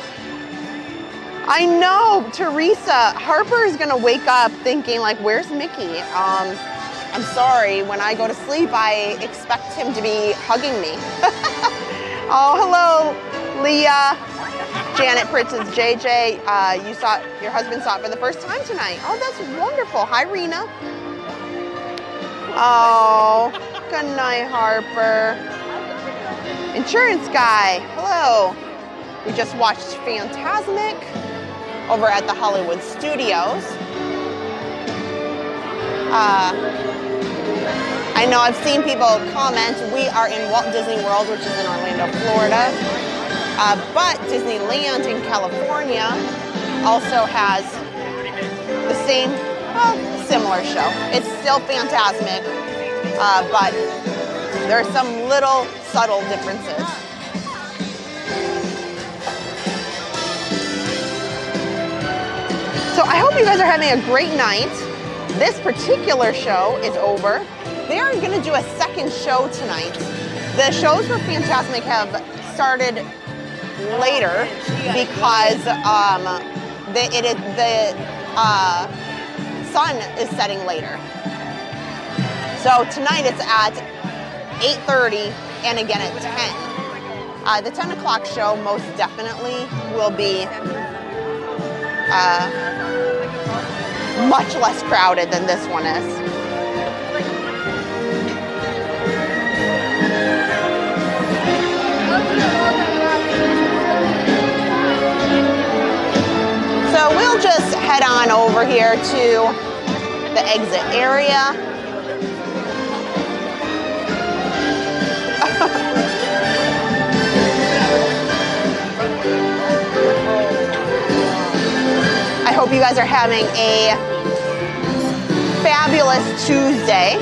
I know, Teresa, Harper is gonna wake up thinking like, where's Mickey? I'm sorry, when I go to sleep, I expect him to be hugging me. Oh, hello, Leah. Janet Pritz's JJ, your husband saw it for the first time tonight. Oh, that's wonderful. Hi, Rena. Oh, good night, Harper. Insurance guy, hello. We just watched Fantasmic over at the Hollywood Studios. I know I've seen people comment, we are in Walt Disney World, which is in Orlando, Florida. But Disneyland in California also has the same, well, similar show. It's still Fantasmic, but there are some little subtle differences. So I hope you guys are having a great night. this particular show is over. They are going to do a second show tonight. The shows for Fantasmic have started later because the sun is setting later. So tonight it's at 8:30 and again at 10. The 10 o'clock show most definitely will be much less crowded than this one is. So we'll just head on over here to the exit area. I hope you guys are having a fabulous Tuesday.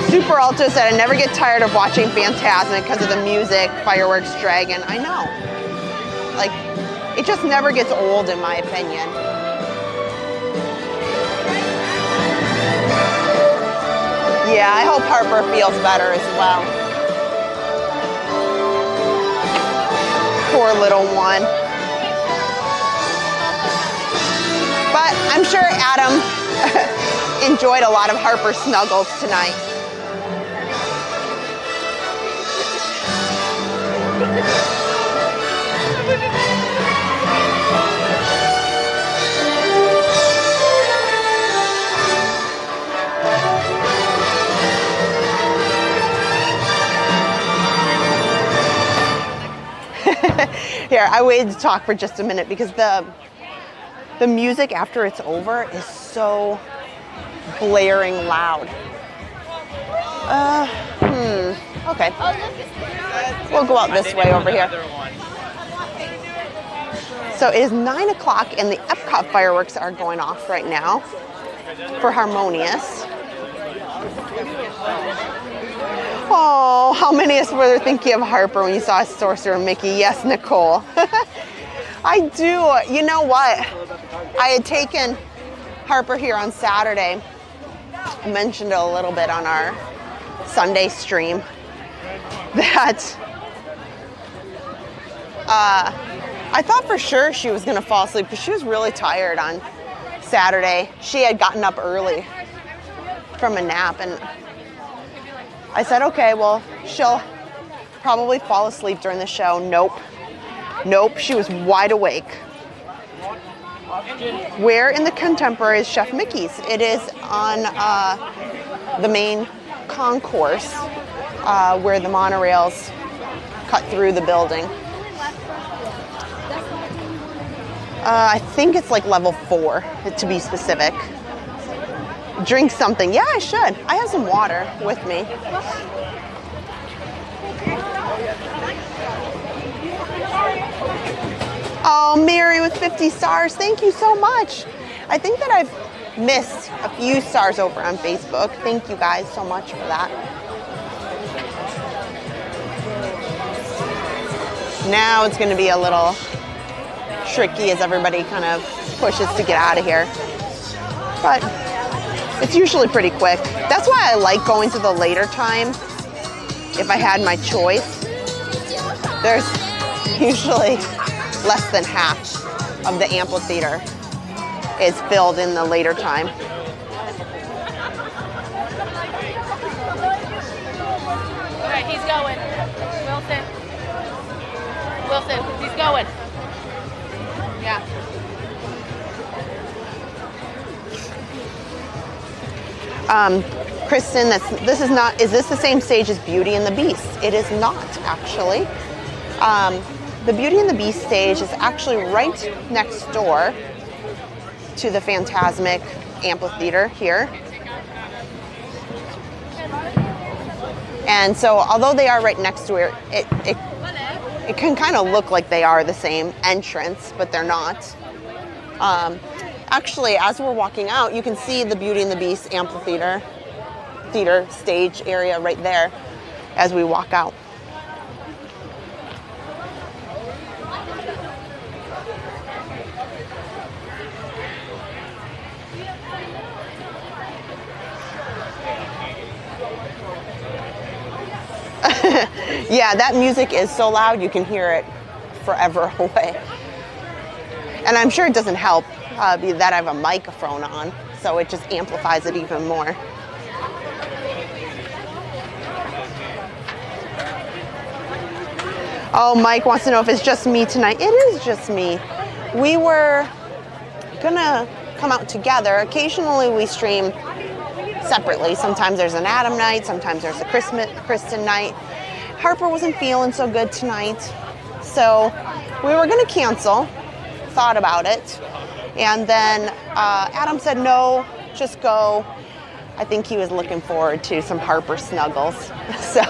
Super Alto said, I never get tired of watching Fantasmic because of the music, fireworks, dragon. I know. Like, it just never gets old in my opinion. Yeah, I hope Harper feels better as well. Poor little one. But I'm sure Adam enjoyed a lot of Harper snuggles tonight. Here, I waited to talk for just a minute because the music after it's over is so blaring loud. Okay. We'll go out this way over here. So it is 9 o'clock and the Epcot fireworks are going off right now for Harmonious. Oh, how many of us were thinking of Harper when you saw Sorcerer Mickey? Yes, Nicole. I do. You know what? I had taken Harper here on Saturday. I mentioned it a little bit on our Sunday stream that I thought for sure she was going to fall asleep because she was really tired on Saturday. She had gotten up early from a nap and I said, okay, well, she'll probably fall asleep during the show. Nope. Nope, she was wide awake. Where in the Contemporary is Chef Mickey's? It is on the main concourse where the monorails cut through the building. I think it's like level 4, to be specific. Drink something. Yeah, I should. I have some water with me. Oh, Mary with 50 stars. Thank you so much. I think that I've missed a few stars over on Facebook. Thank you guys so much for that. Now it's going to be a little tricky as everybody kind of pushes to get out of here. But it's usually pretty quick. That's why I like going to the later time. If I had my choice, there's usually less than half of the amphitheater is filled in the later time. Okay, he's going. Wilson, he's going. Yeah. Kristen, is this the same stage as Beauty and the Beast? It is not, actually. The Beauty and the Beast stage is actually right next door to the Fantasmic amphitheater here. And so, although they are right next to it, it can kind of look like they are the same entrance, but they're not. Actually, as we're walking out, you can see the Beauty and the Beast amphitheater stage area right there as we walk out. Yeah, that music is so loud you can hear it forever away. And I'm sure it doesn't help that I have a microphone on, so it just amplifies it even more. Oh, Mike wants to know if it's just me tonight. It is just me. We were gonna come out together. Occasionally we stream separately. Sometimes there's an Adam night, sometimes there's a Kristen night. Harper wasn't feeling so good tonight, so we were gonna cancel, thought about it, and then Adam said no, just go. I think he was looking forward to some Harper snuggles. So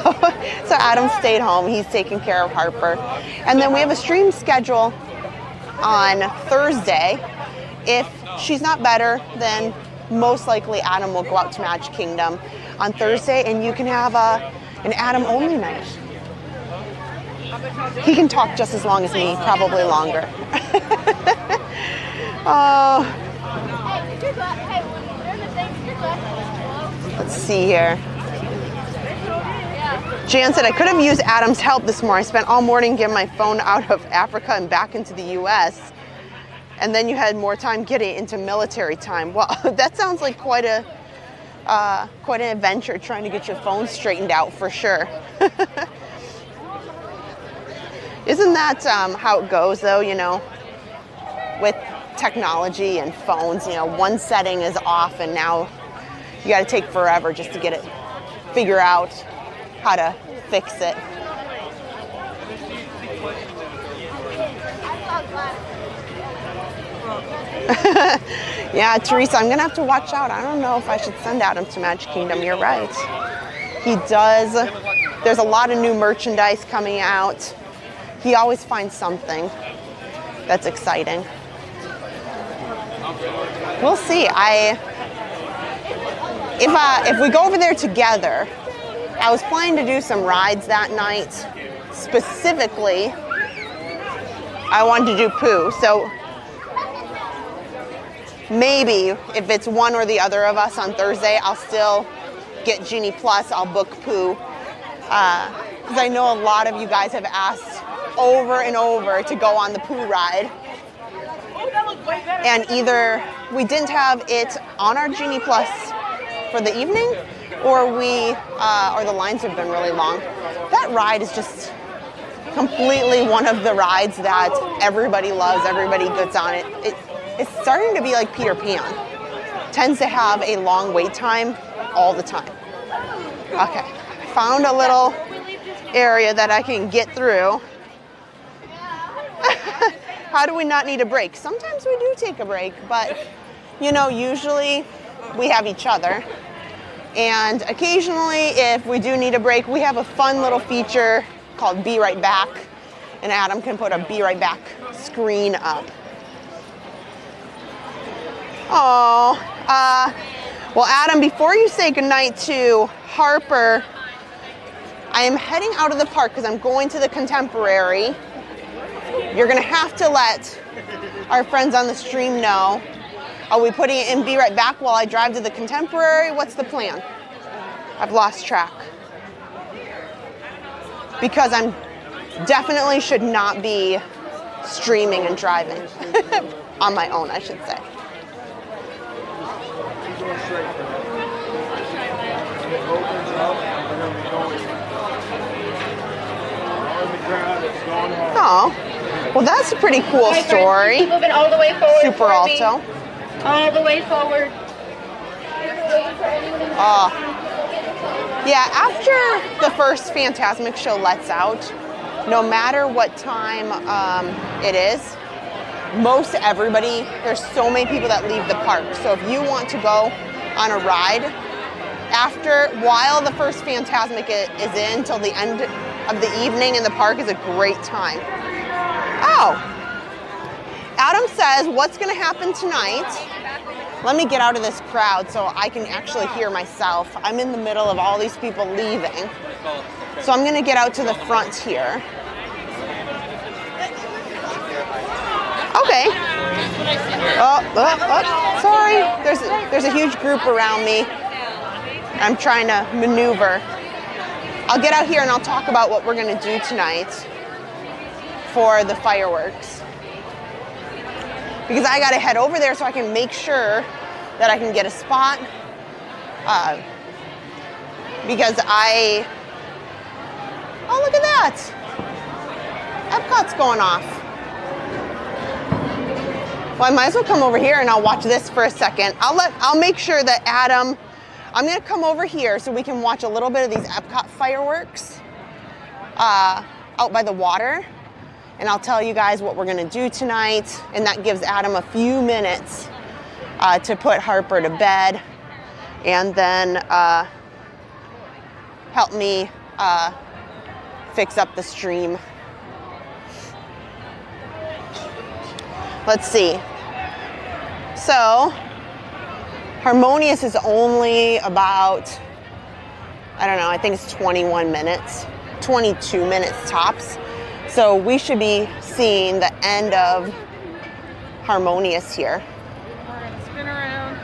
Adam stayed home, he's taking care of Harper. And then we have a stream schedule on Thursday. If she's not better, then most likely Adam will go out to Magic Kingdom on Thursday, and you can have an Adam only night. He can talk just as long as me, probably longer. Let's see here. Jan said, I could have used Adam's help this morning. I spent all morning getting my phone out of Africa and back into the US. And then you had more time getting into military time. Well, that sounds like quite an adventure trying to get your phone straightened out for sure. Isn't that how it goes though, you know, with technology and phones, you know, one setting is off and now you got to take forever just to get it, figure out how to fix it. Yeah, Teresa, I'm gonna have to watch out. I don't know if I should send Adam to Magic Kingdom. You're right. He does. There's a lot of new merchandise coming out. He always finds something that's exciting. We'll see. If we go over there together, I was planning to do some rides that night. Specifically, I wanted to do Pooh. So maybe if it's one or the other of us on Thursday, I'll still get Genie Plus. I'll book Pooh. Because I know a lot of you guys have asked over and over to go on the Pooh ride. And either we didn't have it on our Genie Plus for the evening, or the lines have been really long. That ride is just completely one of the rides that everybody loves, everybody gets on it. It's starting to be like Peter Pan. Tends to have a long wait time all the time. Okay, found a little area that I can get through. How do we not need a break? Sometimes we do take a break, but you know, usually we have each other. And occasionally, if we do need a break, we have a fun little feature called Be Right Back. And Adam can put a Be Right Back screen up. Oh, well, Adam, before you say goodnight to Harper, I am heading out of the park because I'm going to the Contemporary. You're gonna have to let our friends on the stream know. Are we putting it in Be Right Back while I drive to the Contemporary? What's the plan? I've lost track. Because I'm definitely should not be streaming and driving. On my own, I should say. Oh, well, that's a pretty cool story. Keep moving all the way forward. Super Alto. All the way forward. Yeah, after the first Fantasmic show lets out, no matter what time it is, most everybody, there's so many people that leave the park. So if you want to go on a ride, while the first Fantasmic is in till the end of the evening in the park is a great time. Oh, Adam says, what's gonna happen tonight? Let me get out of this crowd so I can actually hear myself. I'm in the middle of all these people leaving. So I'm gonna get out to the front here. Okay. Sorry. There's a huge group around me. I'm trying to maneuver. I'll get out here and I'll talk about what we're going to do tonight for the fireworks. Because I got to head over there so I can make sure that I can get a spot. Because oh, look at that. Epcot's going off. Well, I might as well come over here and I'll watch this for a second. I'll make sure that Adam, I'm gonna come over here so we can watch a little bit of these Epcot fireworks out by the water. And I'll tell you guys what we're gonna do tonight. And that gives Adam a few minutes to put Harper to bed. And then help me fix up the stream. Let's see. So, Harmonious is only about, I don't know, I think it's 21 minutes, 22 minutes tops. So we should be seeing the end of Harmonious here. We're gonna spin around.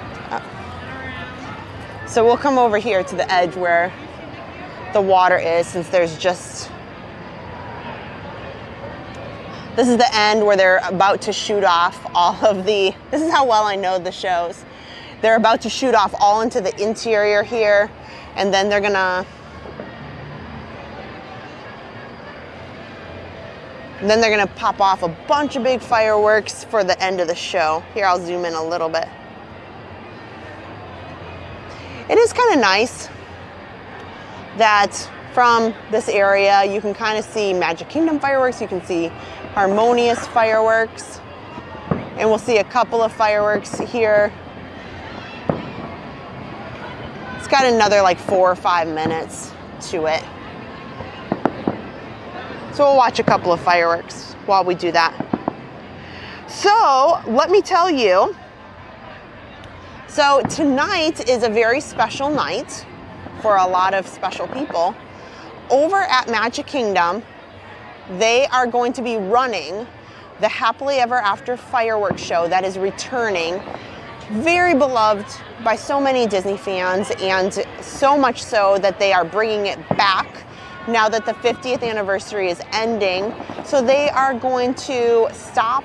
So we'll come over here to the edge where the water is, since there's just, this is the end where they're about to shoot off all of the, this is how well I know the shows. They're about to shoot off all into the interior here, and then they're gonna, pop off a bunch of big fireworks for the end of the show. Here, I'll zoom in a little bit. It is kind of nice that from this area you can kind of see Magic Kingdom fireworks, you can see Harmonious fireworks, and we'll see a couple of fireworks here. It's got another like 4 or 5 minutes to it. So we'll watch a couple of fireworks while we do that. So let me tell you, so tonight is a very special night for a lot of special people. Over at Magic Kingdom, they are going to be running the Happily Ever After fireworks show that is returning. Very beloved by so many Disney fans, and so much so that they are bringing it back now that the 50th anniversary is ending. So they are going to stop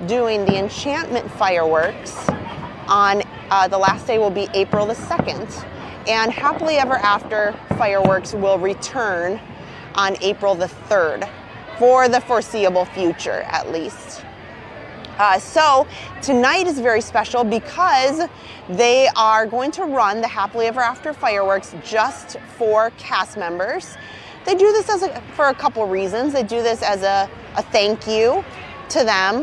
doing the Enchantment fireworks on the last day will be April the 2nd. And Happily Ever After fireworks will return on April the 3rd for the foreseeable future, at least. So tonight is very special because they are going to run the Happily Ever After fireworks just for cast members. They do this for a couple reasons. They do this as a thank you to them.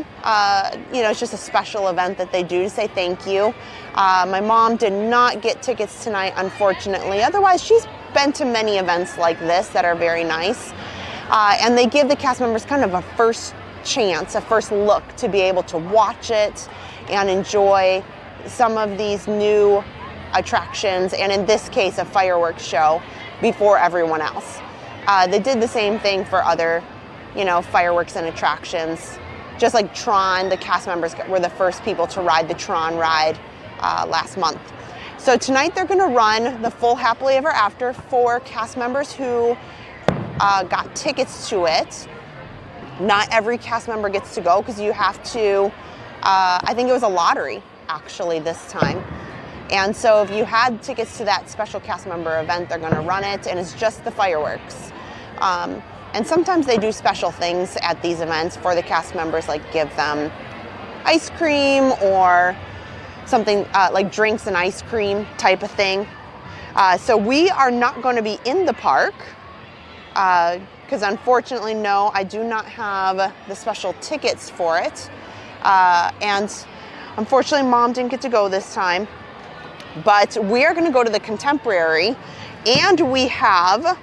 You know, it's just a special event that they do to say thank you. My mom did not get tickets tonight, unfortunately. Otherwise, she's been to many events like this that are very nice. And they give the cast members kind of a first chance, a first look to be able to watch it and enjoy some of these new attractions, and in this case, a fireworks show before everyone else. They did the same thing for other, you know, fireworks and attractions. Just like Tron, the cast members were the first people to ride the Tron ride last month. So tonight they're gonna run the full Happily Ever After for cast members who got tickets to it. Not every cast member gets to go because you have to, I think it was a lottery actually this time. And so if you had tickets to that special cast member event, they're gonna run it, and it's just the fireworks. And sometimes they do special things at these events for the cast members, like give them ice cream or something like drinks and ice cream type of thing. So we are not going to be in the park because unfortunately, no, I do not have the special tickets for it. And unfortunately, Mom didn't get to go this time. But we are going to go to the Contemporary, and we have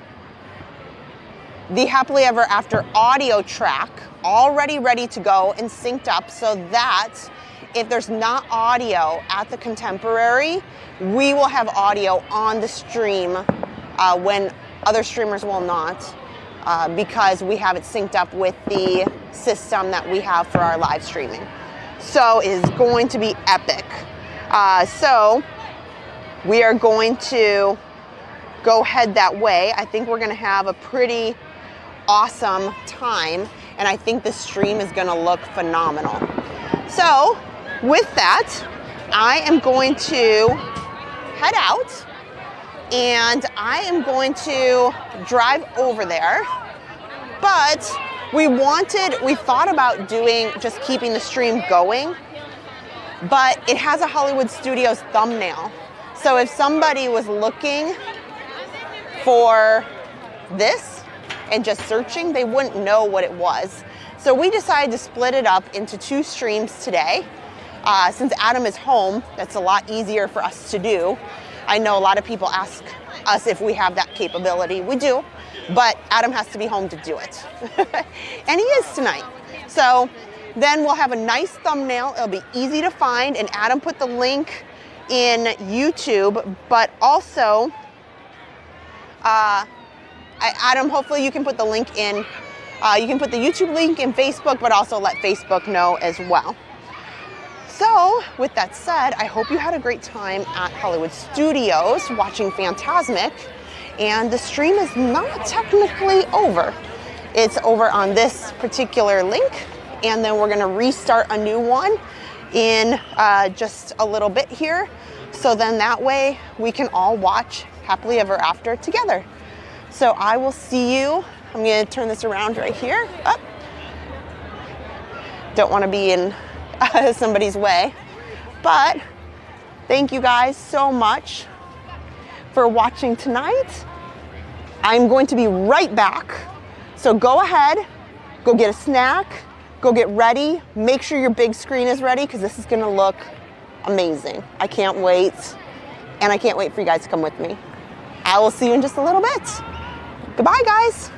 the Happily Ever After audio track already ready to go and synced up, so that if there's not audio at the Contemporary, we will have audio on the stream when other streamers will not, because we have it synced up with the system that we have for our live streaming. So it is going to be epic. So we are going to go head that way. I think we're gonna have a pretty awesome time, and I think the stream is gonna look phenomenal. So with that, I am going to head out, and I am going to drive over there. But we thought about just keeping the stream going, but it has a Hollywood Studios thumbnail. So if somebody was looking for this and just searching, they wouldn't know what it was. So we decided to split it up into 2 streams today. Since Adam is home, that's a lot easier for us to do. I know a lot of people ask us if we have that capability. We do, but Adam has to be home to do it. And he is tonight. So then we'll have a nice thumbnail. It'll be easy to find, and Adam put the link in YouTube, but also, Adam, hopefully you can put the link in, you can put the YouTube link in Facebook, but also let Facebook know as well. So with that said, I hope you had a great time at Hollywood Studios watching Fantasmic, and the stream is not technically over. It's over on this particular link, and then we're gonna restart a new one in just a little bit here. So then that way we can all watch Happily Ever After together. So I will see you. I'm gonna turn this around right here. Up. Don't wanna be in somebody's way. But thank you guys so much for watching tonight. I'm going to be right back. So go ahead, go get a snack, go get ready. Make sure your big screen is ready, because this is gonna look amazing. I can't wait. And I can't wait for you guys to come with me. I will see you in just a little bit. Goodbye, guys.